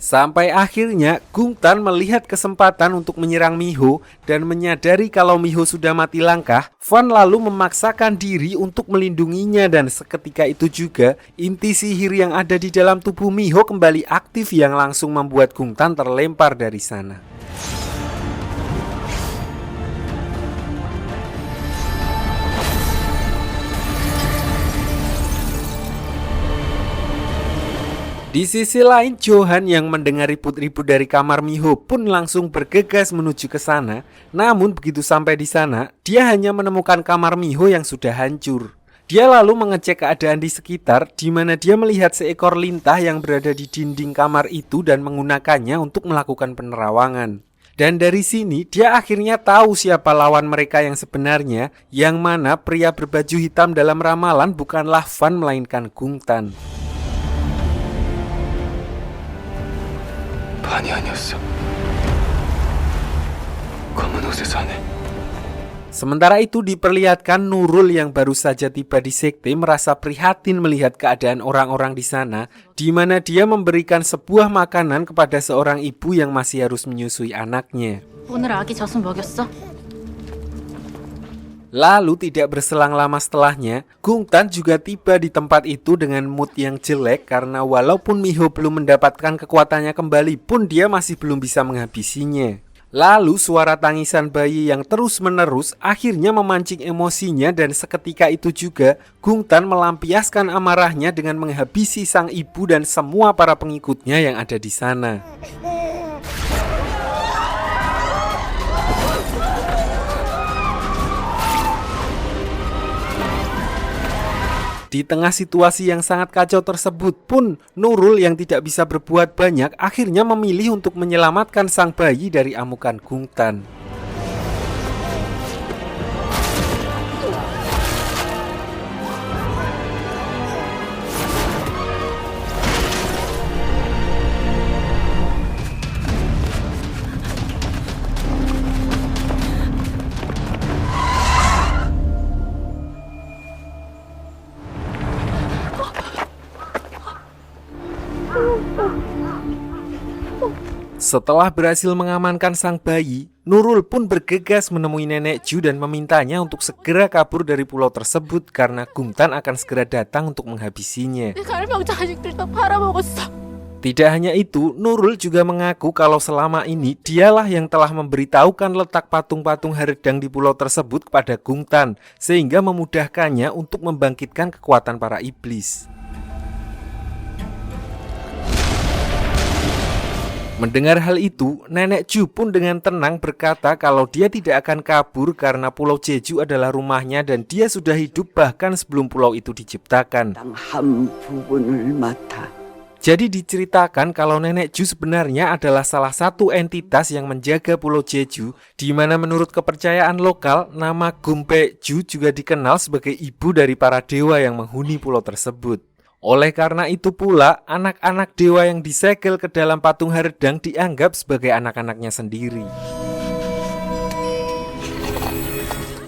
[SPEAKER 1] Sampai akhirnya Gungtan melihat kesempatan untuk menyerang Miho dan menyadari kalau Miho sudah mati langkah, Van lalu memaksakan diri untuk melindunginya dan seketika itu juga inti sihir yang ada di dalam tubuh Miho kembali aktif yang langsung membuat Gungtan terlempar dari sana. Di sisi lain, Johan yang mendengar ribut-ribut dari kamar Miho pun langsung bergegas menuju ke sana. Namun begitu sampai di sana, dia hanya menemukan kamar Miho yang sudah hancur. Dia lalu mengecek keadaan di sekitar, di mana dia melihat seekor lintah yang berada di dinding kamar itu dan menggunakannya untuk melakukan penerawangan. Dan dari sini, dia akhirnya tahu siapa lawan mereka yang sebenarnya, yang mana pria berbaju hitam dalam ramalan bukanlah Van melainkan Gungtan.
[SPEAKER 7] 반이 아니었어. 검은 옷에서 하네.
[SPEAKER 1] Sementara itu diperlihatkan Nurul yang baru saja tiba di sekte merasa prihatin melihat keadaan orang-orang di sana, di mana dia memberikan sebuah makanan kepada seorang ibu yang masih harus menyusui anaknya.
[SPEAKER 6] 오늘 아기 젖은 먹였어?
[SPEAKER 1] Lalu tidak berselang lama setelahnya, Gungtan juga tiba di tempat itu dengan mood yang jelek karena walaupun Miho belum mendapatkan kekuatannya kembali pun dia masih belum bisa menghabisinya. Lalu suara tangisan bayi yang terus-menerus akhirnya memancing emosinya dan seketika itu juga Gungtan melampiaskan amarahnya dengan menghabisi sang ibu dan semua para pengikutnya yang ada di sana. Di tengah situasi yang sangat kacau tersebut pun, Nurul yang tidak bisa berbuat banyak akhirnya memilih untuk menyelamatkan sang bayi dari amukan Gungtan. Setelah berhasil mengamankan sang bayi, Nurul pun bergegas menemui Nenek Ju dan memintanya untuk segera kabur dari pulau tersebut karena Gungtan akan segera datang untuk menghabisinya. Tidak hanya itu, Nurul juga mengaku kalau selama ini dialah yang telah memberitahukan letak patung-patung haredang di pulau tersebut kepada Gungtan, sehingga memudahkannya untuk membangkitkan kekuatan para iblis. Mendengar hal itu, Nenek Ju pun dengan tenang berkata kalau dia tidak akan kabur karena Pulau Jeju adalah rumahnya dan dia sudah hidup bahkan sebelum pulau itu diciptakan. Jadi diceritakan kalau Nenek Ju sebenarnya adalah salah satu entitas yang menjaga Pulau Jeju, di mana menurut kepercayaan lokal, nama Gumpe Ju juga dikenal sebagai ibu dari para dewa yang menghuni pulau tersebut. Oleh karena itu pula, anak-anak dewa yang disegel ke dalam patung haredang dianggap sebagai anak-anaknya sendiri.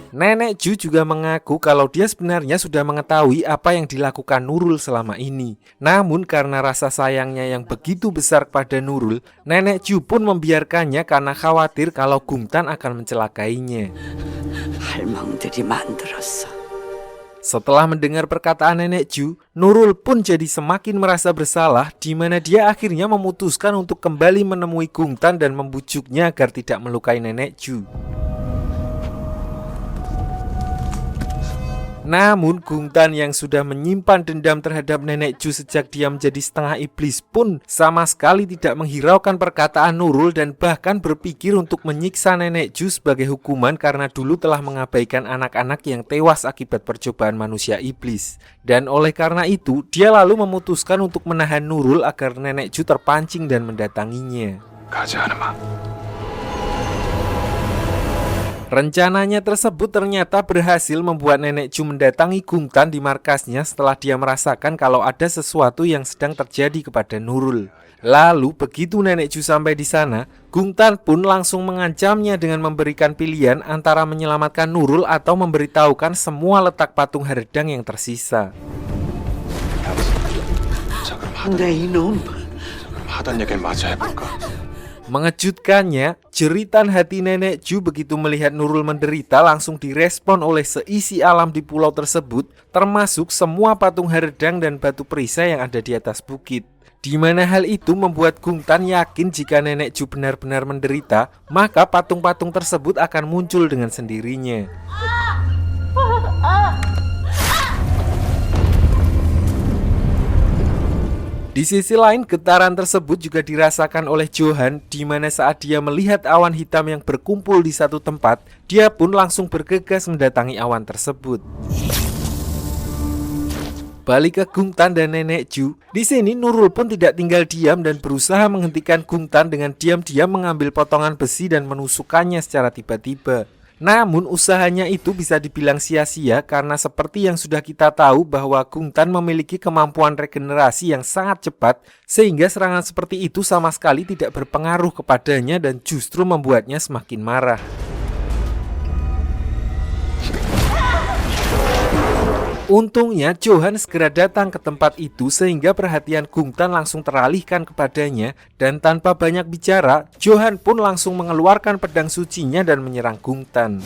[SPEAKER 1] Nenek Ju juga mengaku kalau dia sebenarnya sudah mengetahui apa yang dilakukan Nurul selama ini. Namun karena rasa sayangnya yang begitu besar kepada Nurul, Nenek Ju pun membiarkannya karena khawatir kalau Gungtan akan mencelakainya. Setelah mendengar perkataan Nenek Ju, Nurul pun jadi semakin merasa bersalah, di mana dia akhirnya memutuskan untuk kembali menemui Gungtan dan membujuknya agar tidak melukai Nenek Ju. Namun Gungtan yang sudah menyimpan dendam terhadap Nenek Ju sejak dia menjadi setengah iblis pun sama sekali tidak menghiraukan perkataan Nurul dan bahkan berpikir untuk menyiksa Nenek Ju sebagai hukuman karena dulu telah mengabaikan anak-anak yang tewas akibat percobaan manusia iblis. Dan oleh karena itu, dia lalu memutuskan untuk menahan Nurul agar Nenek Ju terpancing dan mendatanginya. Rencananya tersebut ternyata berhasil membuat Nenek Ju mendatangi Gungtan di markasnya setelah dia merasakan kalau ada sesuatu yang sedang terjadi kepada Nurul. Lalu begitu Nenek Ju sampai di sana, Gungtan pun langsung mengancamnya dengan memberikan pilihan antara menyelamatkan Nurul atau memberitahukan semua letak patung haredang yang tersisa. Mengejutkannya, jeritan hati Nenek Ju begitu melihat Nurul menderita langsung direspon oleh seisi alam di pulau tersebut, termasuk semua patung haredang dan batu perisai yang ada di atas bukit. Di mana hal itu membuat Gungtan yakin jika Nenek Ju benar-benar menderita, maka patung-patung tersebut akan muncul dengan sendirinya. Di sisi lain, getaran tersebut juga dirasakan oleh Johan, di mana saat dia melihat awan hitam yang berkumpul di satu tempat, dia pun langsung bergegas mendatangi awan tersebut. Balik ke Gungtan dan Nenek Ju, di sini Nurul pun tidak tinggal diam dan berusaha menghentikan Gungtan dengan diam-diam mengambil potongan besi dan menusukkannya secara tiba-tiba. Namun usahanya itu bisa dibilang sia-sia karena seperti yang sudah kita tahu bahwa Gungtan memiliki kemampuan regenerasi yang sangat cepat, sehingga serangan seperti itu sama sekali tidak berpengaruh kepadanya dan justru membuatnya semakin marah. Untungnya Johan segera datang ke tempat itu sehingga perhatian Gungtan langsung teralihkan kepadanya, dan tanpa banyak bicara, Johan pun langsung mengeluarkan pedang sucinya dan menyerang Gungtan.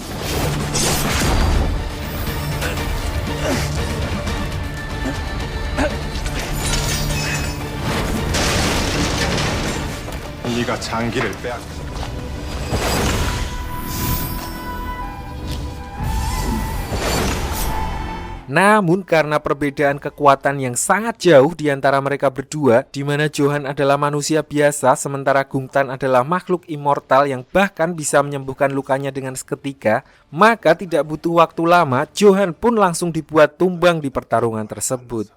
[SPEAKER 1] Namun karena perbedaan kekuatan yang sangat jauh di antara mereka berdua, di mana Johan adalah manusia biasa sementara Gungtan adalah makhluk immortal yang bahkan bisa menyembuhkan lukanya dengan seketika, maka tidak butuh waktu lama Johan pun langsung dibuat tumbang di pertarungan tersebut.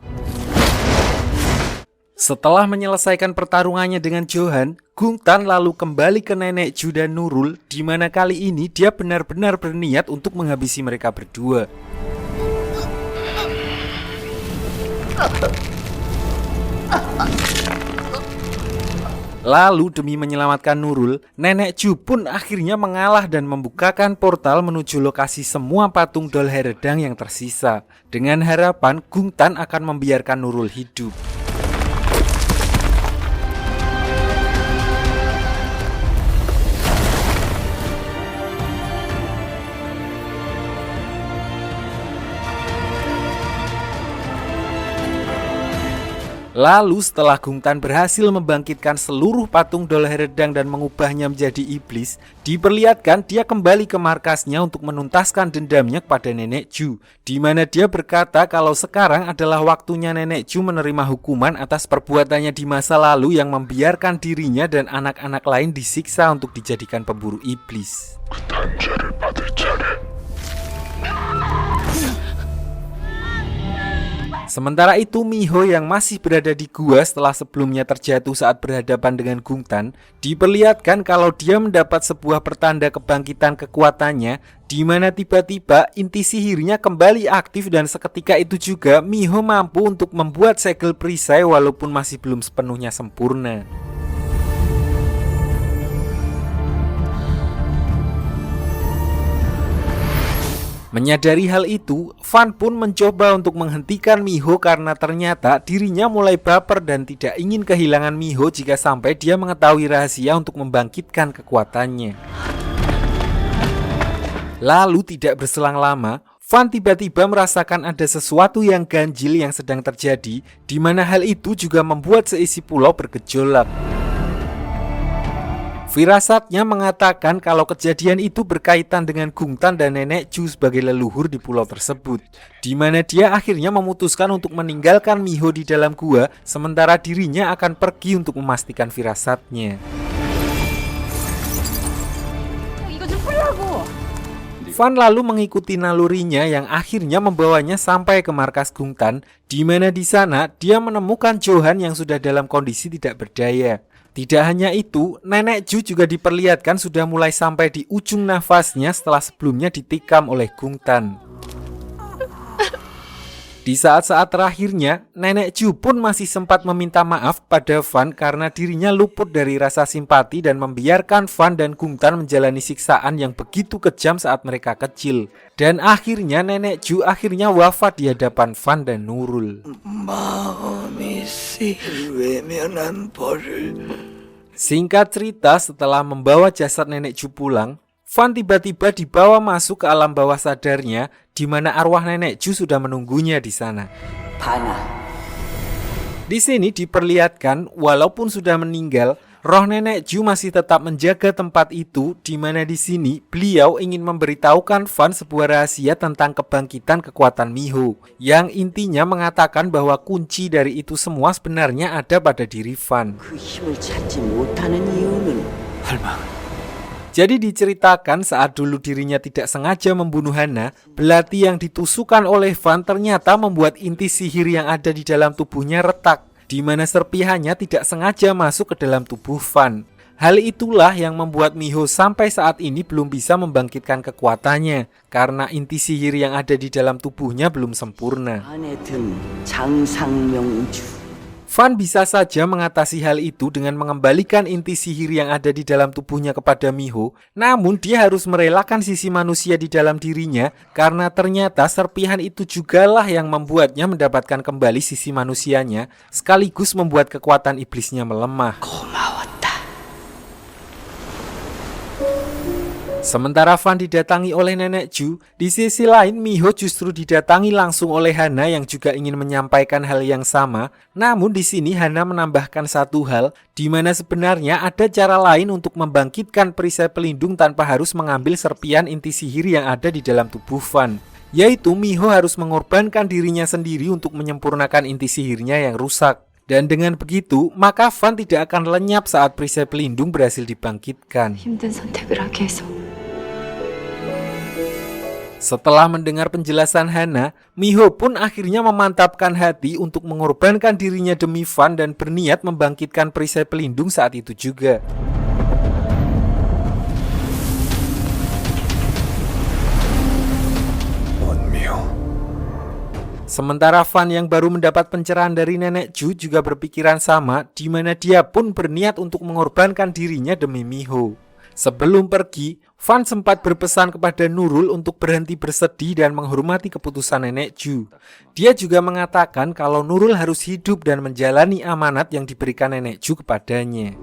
[SPEAKER 1] Setelah menyelesaikan pertarungannya dengan Johan, Gungtan lalu kembali ke Nenek Ju dan Nurul, di mana kali ini dia benar-benar berniat untuk menghabisi mereka berdua. Lalu demi menyelamatkan Nurul, Nenek Ju pun akhirnya mengalah dan membukakan portal menuju lokasi semua patung dol haredang yang tersisa, dengan harapan Gungtan akan membiarkan Nurul hidup. Lalu setelah Gungtan berhasil membangkitkan seluruh patung Dolherdang dan mengubahnya menjadi iblis, diperlihatkan dia kembali ke markasnya untuk menuntaskan dendamnya kepada Nenek Ju, di mana dia berkata kalau sekarang adalah waktunya Nenek Ju menerima hukuman atas perbuatannya di masa lalu yang membiarkan dirinya dan anak-anak lain disiksa untuk dijadikan pemburu iblis. Sementara itu Miho yang masih berada di gua setelah sebelumnya terjatuh saat berhadapan dengan Gungtan, diperlihatkan kalau dia mendapat sebuah pertanda kebangkitan kekuatannya, di mana tiba-tiba inti sihirnya kembali aktif dan seketika itu juga Miho mampu untuk membuat segel perisai walaupun masih belum sepenuhnya sempurna. Menyadari hal itu, Fan pun mencoba untuk menghentikan Miho karena ternyata dirinya mulai baper dan tidak ingin kehilangan Miho jika sampai dia mengetahui rahasia untuk membangkitkan kekuatannya. Lalu tidak berselang lama, Fan tiba-tiba merasakan ada sesuatu yang ganjil yang sedang terjadi, di mana hal itu juga membuat seisi pulau bergejolak. Firasatnya mengatakan kalau kejadian itu berkaitan dengan Gungtan dan Nenek Ju sebagai leluhur di pulau tersebut, di mana dia akhirnya memutuskan untuk meninggalkan Miho di dalam gua, sementara dirinya akan pergi untuk memastikan firasatnya. Fan lalu mengikuti nalurinya yang akhirnya membawanya sampai ke markas Gungtan, di mana di sana dia menemukan Johan yang sudah dalam kondisi tidak berdaya. Tidak hanya itu, Nenek Ju juga diperlihatkan sudah mulai sampai di ujung nafasnya setelah sebelumnya ditikam oleh Gungtan. Di saat-saat terakhirnya, Nenek Ju pun masih sempat meminta maaf pada Fan karena dirinya luput dari rasa simpati dan membiarkan Fan dan Gungtan menjalani siksaan yang begitu kejam saat mereka kecil. Dan akhirnya Nenek Ju akhirnya wafat di hadapan Fan dan Nurul. Singkat cerita, setelah membawa jasad Nenek Ju pulang, Fan tiba-tiba dibawa masuk ke alam bawah sadarnya, di mana arwah Nenek Ju sudah menunggunya di sana. Di sini diperlihatkan, walaupun sudah meninggal, roh Nenek Ju masih tetap menjaga tempat itu, di mana di sini beliau ingin memberitahukan Fan sebuah rahasia tentang kebangkitan kekuatan Miho, yang intinya mengatakan bahwa kunci dari itu semua sebenarnya ada pada diri Fan. Jadi diceritakan saat dulu dirinya tidak sengaja membunuh Hana, belati yang ditusukkan oleh Fan ternyata membuat inti sihir yang ada di dalam tubuhnya retak, di mana serpihannya tidak sengaja masuk ke dalam tubuh Fan. Hal itulah yang membuat Miho sampai saat ini belum bisa membangkitkan kekuatannya, karena inti sihir yang ada di dalam tubuhnya belum sempurna. Fan bisa saja mengatasi hal itu dengan mengembalikan inti sihir yang ada di dalam tubuhnya kepada Miho, namun dia harus merelakan sisi manusia di dalam dirinya karena ternyata serpihan itu jugalah yang membuatnya mendapatkan kembali sisi manusianya, sekaligus membuat kekuatan iblisnya melemah. Sementara Fan didatangi oleh Nenek Ju, di sisi lain Miho justru didatangi langsung oleh Hana yang juga ingin menyampaikan hal yang sama. Namun di sini Hana menambahkan satu hal, di mana sebenarnya ada cara lain untuk membangkitkan perisai pelindung tanpa harus mengambil serpihan inti sihir yang ada di dalam tubuh Fan. Yaitu Miho harus mengorbankan dirinya sendiri untuk menyempurnakan inti sihirnya yang rusak. Dan dengan begitu, maka Fan tidak akan lenyap saat perisai pelindung berhasil dibangkitkan. Setelah mendengar penjelasan Hana, Miho pun akhirnya memantapkan hati untuk mengorbankan dirinya demi Fan dan berniat membangkitkan perisai pelindung saat itu juga. Sementara Fan yang baru mendapat pencerahan dari Nenek Ju juga berpikiran sama, di mana dia pun berniat untuk mengorbankan dirinya demi Miho. Sebelum pergi, Fan sempat berpesan kepada Nurul untuk berhenti bersedih dan menghormati keputusan Nenek Ju. Dia juga mengatakan kalau Nurul harus hidup dan menjalani amanat yang diberikan Nenek Ju kepadanya.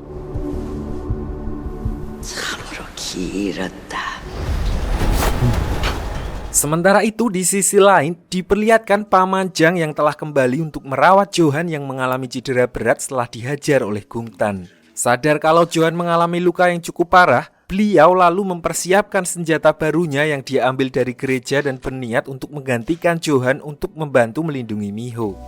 [SPEAKER 1] Sementara itu di sisi lain diperlihatkan Pamanjang yang telah kembali untuk merawat Johan yang mengalami cedera berat setelah dihajar oleh Gungtan. Sadar kalau Johan mengalami luka yang cukup parah, beliau lalu mempersiapkan senjata barunya yang dia ambil dari gereja dan berniat untuk menggantikan Johan untuk membantu melindungi Miho.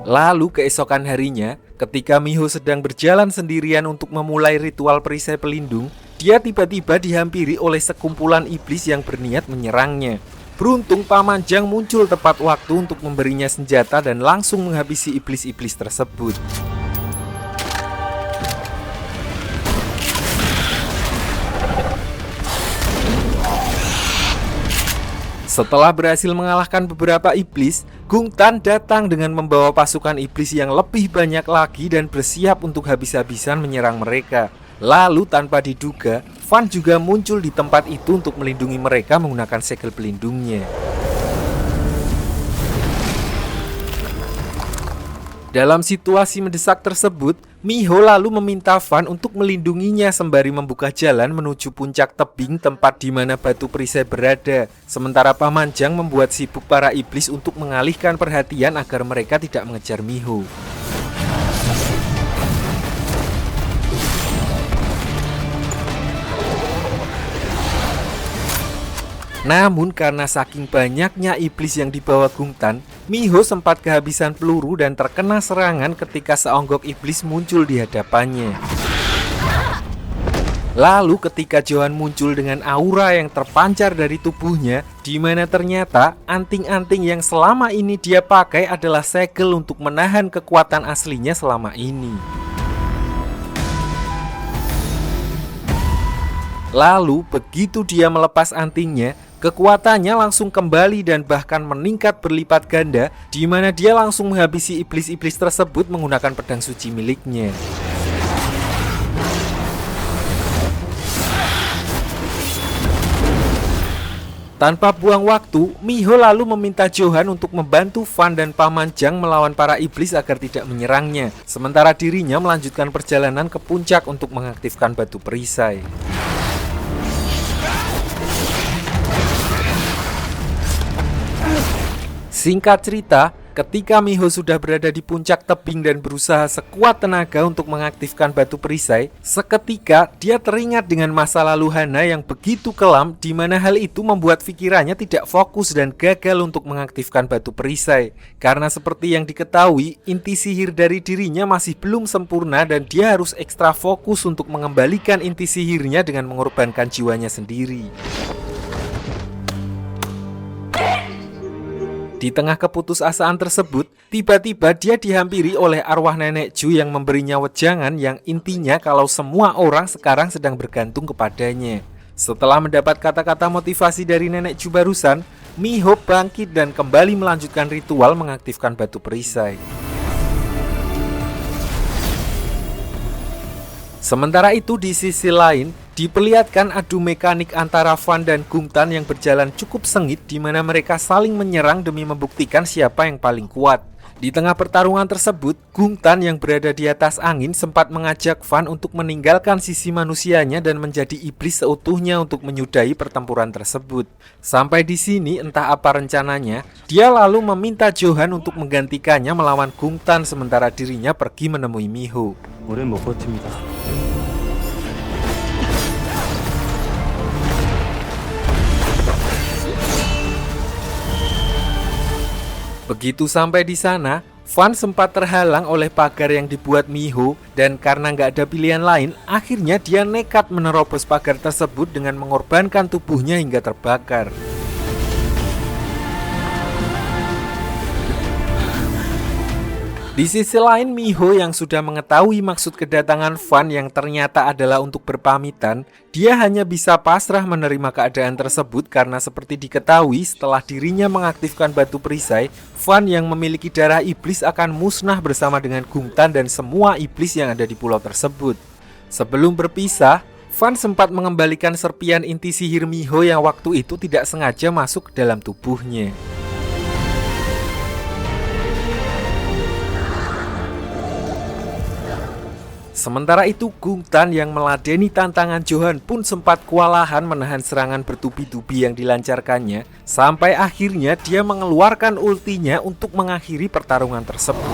[SPEAKER 1] Lalu keesokan harinya, ketika Miho sedang berjalan sendirian untuk memulai ritual perisai pelindung, dia tiba-tiba dihampiri oleh sekumpulan iblis yang berniat menyerangnya. Beruntung Pamanjang muncul tepat waktu untuk memberinya senjata dan langsung menghabisi iblis-iblis tersebut. Setelah berhasil mengalahkan beberapa iblis, Gungtan datang dengan membawa pasukan iblis yang lebih banyak lagi dan bersiap untuk habis-habisan menyerang mereka. Lalu tanpa diduga, Van juga muncul di tempat itu untuk melindungi mereka menggunakan segel pelindungnya. Dalam situasi mendesak tersebut, Miho lalu meminta Van untuk melindunginya sembari membuka jalan menuju puncak tebing tempat di mana batu perisai berada. Sementara Pamanjang membuat sibuk para iblis untuk mengalihkan perhatian agar mereka tidak mengejar Miho. Namun karena saking banyaknya iblis yang dibawa Gungtan, Miho sempat kehabisan peluru dan terkena serangan ketika seonggok iblis muncul di hadapannya. Lalu ketika Johan muncul dengan aura yang terpancar dari tubuhnya, di mana ternyata anting-anting yang selama ini dia pakai adalah segel untuk menahan kekuatan aslinya selama ini. Lalu begitu dia melepas antingnya, kekuatannya langsung kembali dan bahkan meningkat berlipat ganda, di mana dia langsung menghabisi iblis-iblis tersebut menggunakan pedang suci miliknya. Tanpa buang waktu, Miho lalu meminta Johan untuk membantu Van dan Pamanjang melawan para iblis agar tidak menyerangnya, sementara dirinya melanjutkan perjalanan ke puncak untuk mengaktifkan batu perisai. Singkat cerita, ketika Miho sudah berada di puncak tebing dan berusaha sekuat tenaga untuk mengaktifkan batu perisai, seketika dia teringat dengan masa lalu Hana yang begitu kelam, di mana hal itu membuat pikirannya tidak fokus dan gagal untuk mengaktifkan batu perisai. Karena seperti yang diketahui, inti sihir dari dirinya masih belum sempurna dan dia harus ekstra fokus untuk mengembalikan inti sihirnya dengan mengorbankan jiwanya sendiri. Di tengah keputusasaan tersebut, tiba-tiba dia dihampiri oleh arwah Nenek Chu yang memberinya wejangan yang intinya kalau semua orang sekarang sedang bergantung kepadanya. Setelah mendapat kata-kata motivasi dari Nenek Chu barusan, Miho bangkit dan kembali melanjutkan ritual mengaktifkan batu perisai. Sementara itu di sisi lain, diperlihatkan adu mekanik antara Van dan Gungtan yang berjalan cukup sengit, di mana mereka saling menyerang demi membuktikan siapa yang paling kuat. Di tengah pertarungan tersebut, Gungtan yang berada di atas angin sempat mengajak Van untuk meninggalkan sisi manusianya dan menjadi iblis seutuhnya untuk menyudahi pertempuran tersebut. Sampai di sini entah apa rencananya, dia lalu meminta Johan untuk menggantikannya melawan Gungtan sementara dirinya pergi menemui Miho. Begitu sampai di sana, Van sempat terhalang oleh pagar yang dibuat Miho dan karena nggak ada pilihan lain, akhirnya dia nekat menerobos pagar tersebut dengan mengorbankan tubuhnya hingga terbakar. Di sisi lain, Miho yang sudah mengetahui maksud kedatangan Van yang ternyata adalah untuk berpamitan, dia hanya bisa pasrah menerima keadaan tersebut karena seperti diketahui setelah dirinya mengaktifkan batu perisai, Van yang memiliki darah iblis akan musnah bersama dengan Gungtan dan semua iblis yang ada di pulau tersebut. Sebelum berpisah, Van sempat mengembalikan serpian inti sihir Miho yang waktu itu tidak sengaja masuk ke dalam tubuhnya. Sementara itu, Gungtan yang meladeni tantangan Johan pun sempat kewalahan menahan serangan bertubi-tubi yang dilancarkannya, sampai akhirnya dia mengeluarkan ultinya untuk mengakhiri pertarungan tersebut.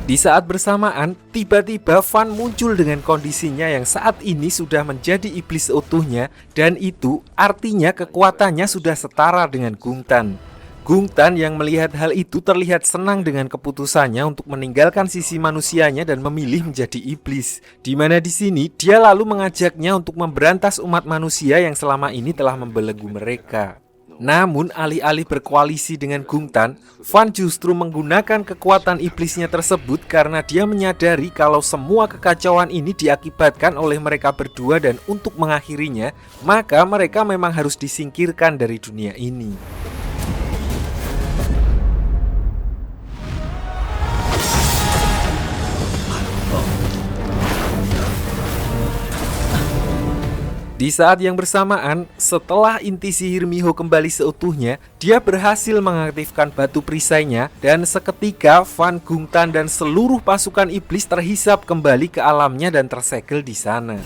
[SPEAKER 1] Di saat bersamaan, tiba-tiba Van muncul dengan kondisinya yang saat ini sudah menjadi iblis seutuhnya, dan itu artinya kekuatannya sudah setara dengan Gungtan. Gungtan yang melihat hal itu terlihat senang dengan keputusannya untuk meninggalkan sisi manusianya dan memilih menjadi iblis. Di mana di sini dia lalu mengajaknya untuk memberantas umat manusia yang selama ini telah membelenggu mereka. Namun alih-alih berkoalisi dengan Gungtan, Van justru menggunakan kekuatan iblisnya tersebut karena dia menyadari kalau semua kekacauan ini diakibatkan oleh mereka berdua, dan untuk mengakhirinya, maka mereka memang harus disingkirkan dari dunia ini. Di saat yang bersamaan, setelah inti sihir Miho kembali seutuhnya, dia berhasil mengaktifkan batu perisainya, dan seketika Van, Gungtan, dan seluruh pasukan iblis terhisap kembali ke alamnya dan tersegel di sana.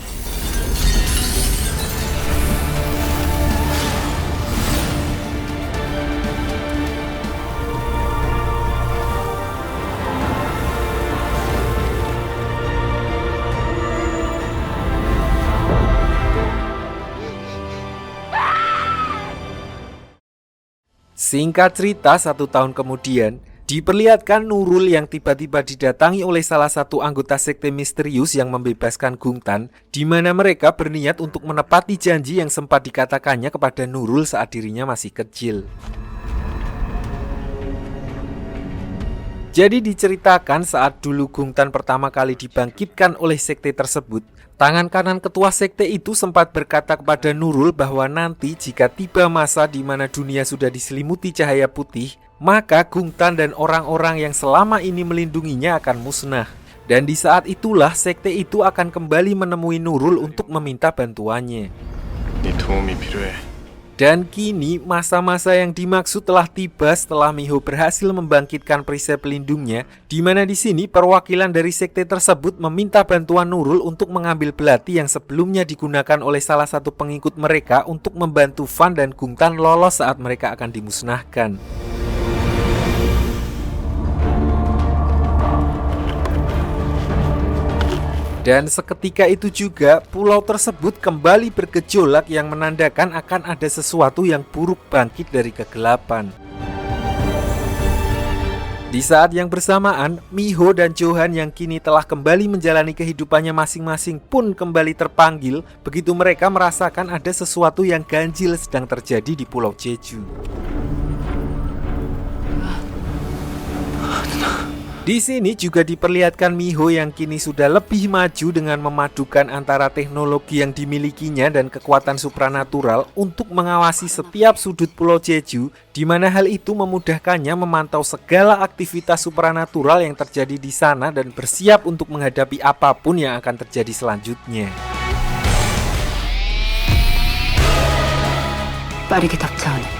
[SPEAKER 1] Singkat cerita, 1 tahun kemudian, diperlihatkan Nurul yang tiba-tiba didatangi oleh salah satu anggota sekte misterius yang membebaskan Gungtan, di mana mereka berniat untuk menepati janji yang sempat dikatakannya kepada Nurul saat dirinya masih kecil. Jadi diceritakan saat dulu Gungtan pertama kali dibangkitkan oleh sekte tersebut, tangan kanan ketua sekte itu sempat berkata kepada Nurul bahwa nanti jika tiba masa di mana dunia sudah diselimuti cahaya putih, maka Gungtan dan orang-orang yang selama ini melindunginya akan musnah. Dan di saat itulah sekte itu akan kembali menemui Nurul untuk meminta bantuannya. Dan kini masa-masa yang dimaksud telah tiba setelah Miho berhasil membangkitkan perisai pelindungnya, di mana di sini perwakilan dari sekte tersebut meminta bantuan Nurul untuk mengambil belati yang sebelumnya digunakan oleh salah satu pengikut mereka untuk membantu Van dan Gungtan lolos saat mereka akan dimusnahkan. Dan seketika itu juga pulau tersebut kembali bergejolak yang menandakan akan ada sesuatu yang buruk bangkit dari kegelapan. Di saat yang bersamaan, Miho dan Johan yang kini telah kembali menjalani kehidupannya masing-masing pun kembali terpanggil begitu mereka merasakan ada sesuatu yang ganjil sedang terjadi di Pulau Jeju. Di sini juga diperlihatkan Miho yang kini sudah lebih maju dengan memadukan antara teknologi yang dimilikinya dan kekuatan supranatural untuk mengawasi setiap sudut Pulau Jeju, di mana hal itu memudahkannya memantau segala aktivitas supranatural yang terjadi di sana dan bersiap untuk menghadapi apapun yang akan terjadi selanjutnya.
[SPEAKER 3] 빠르게 답장하는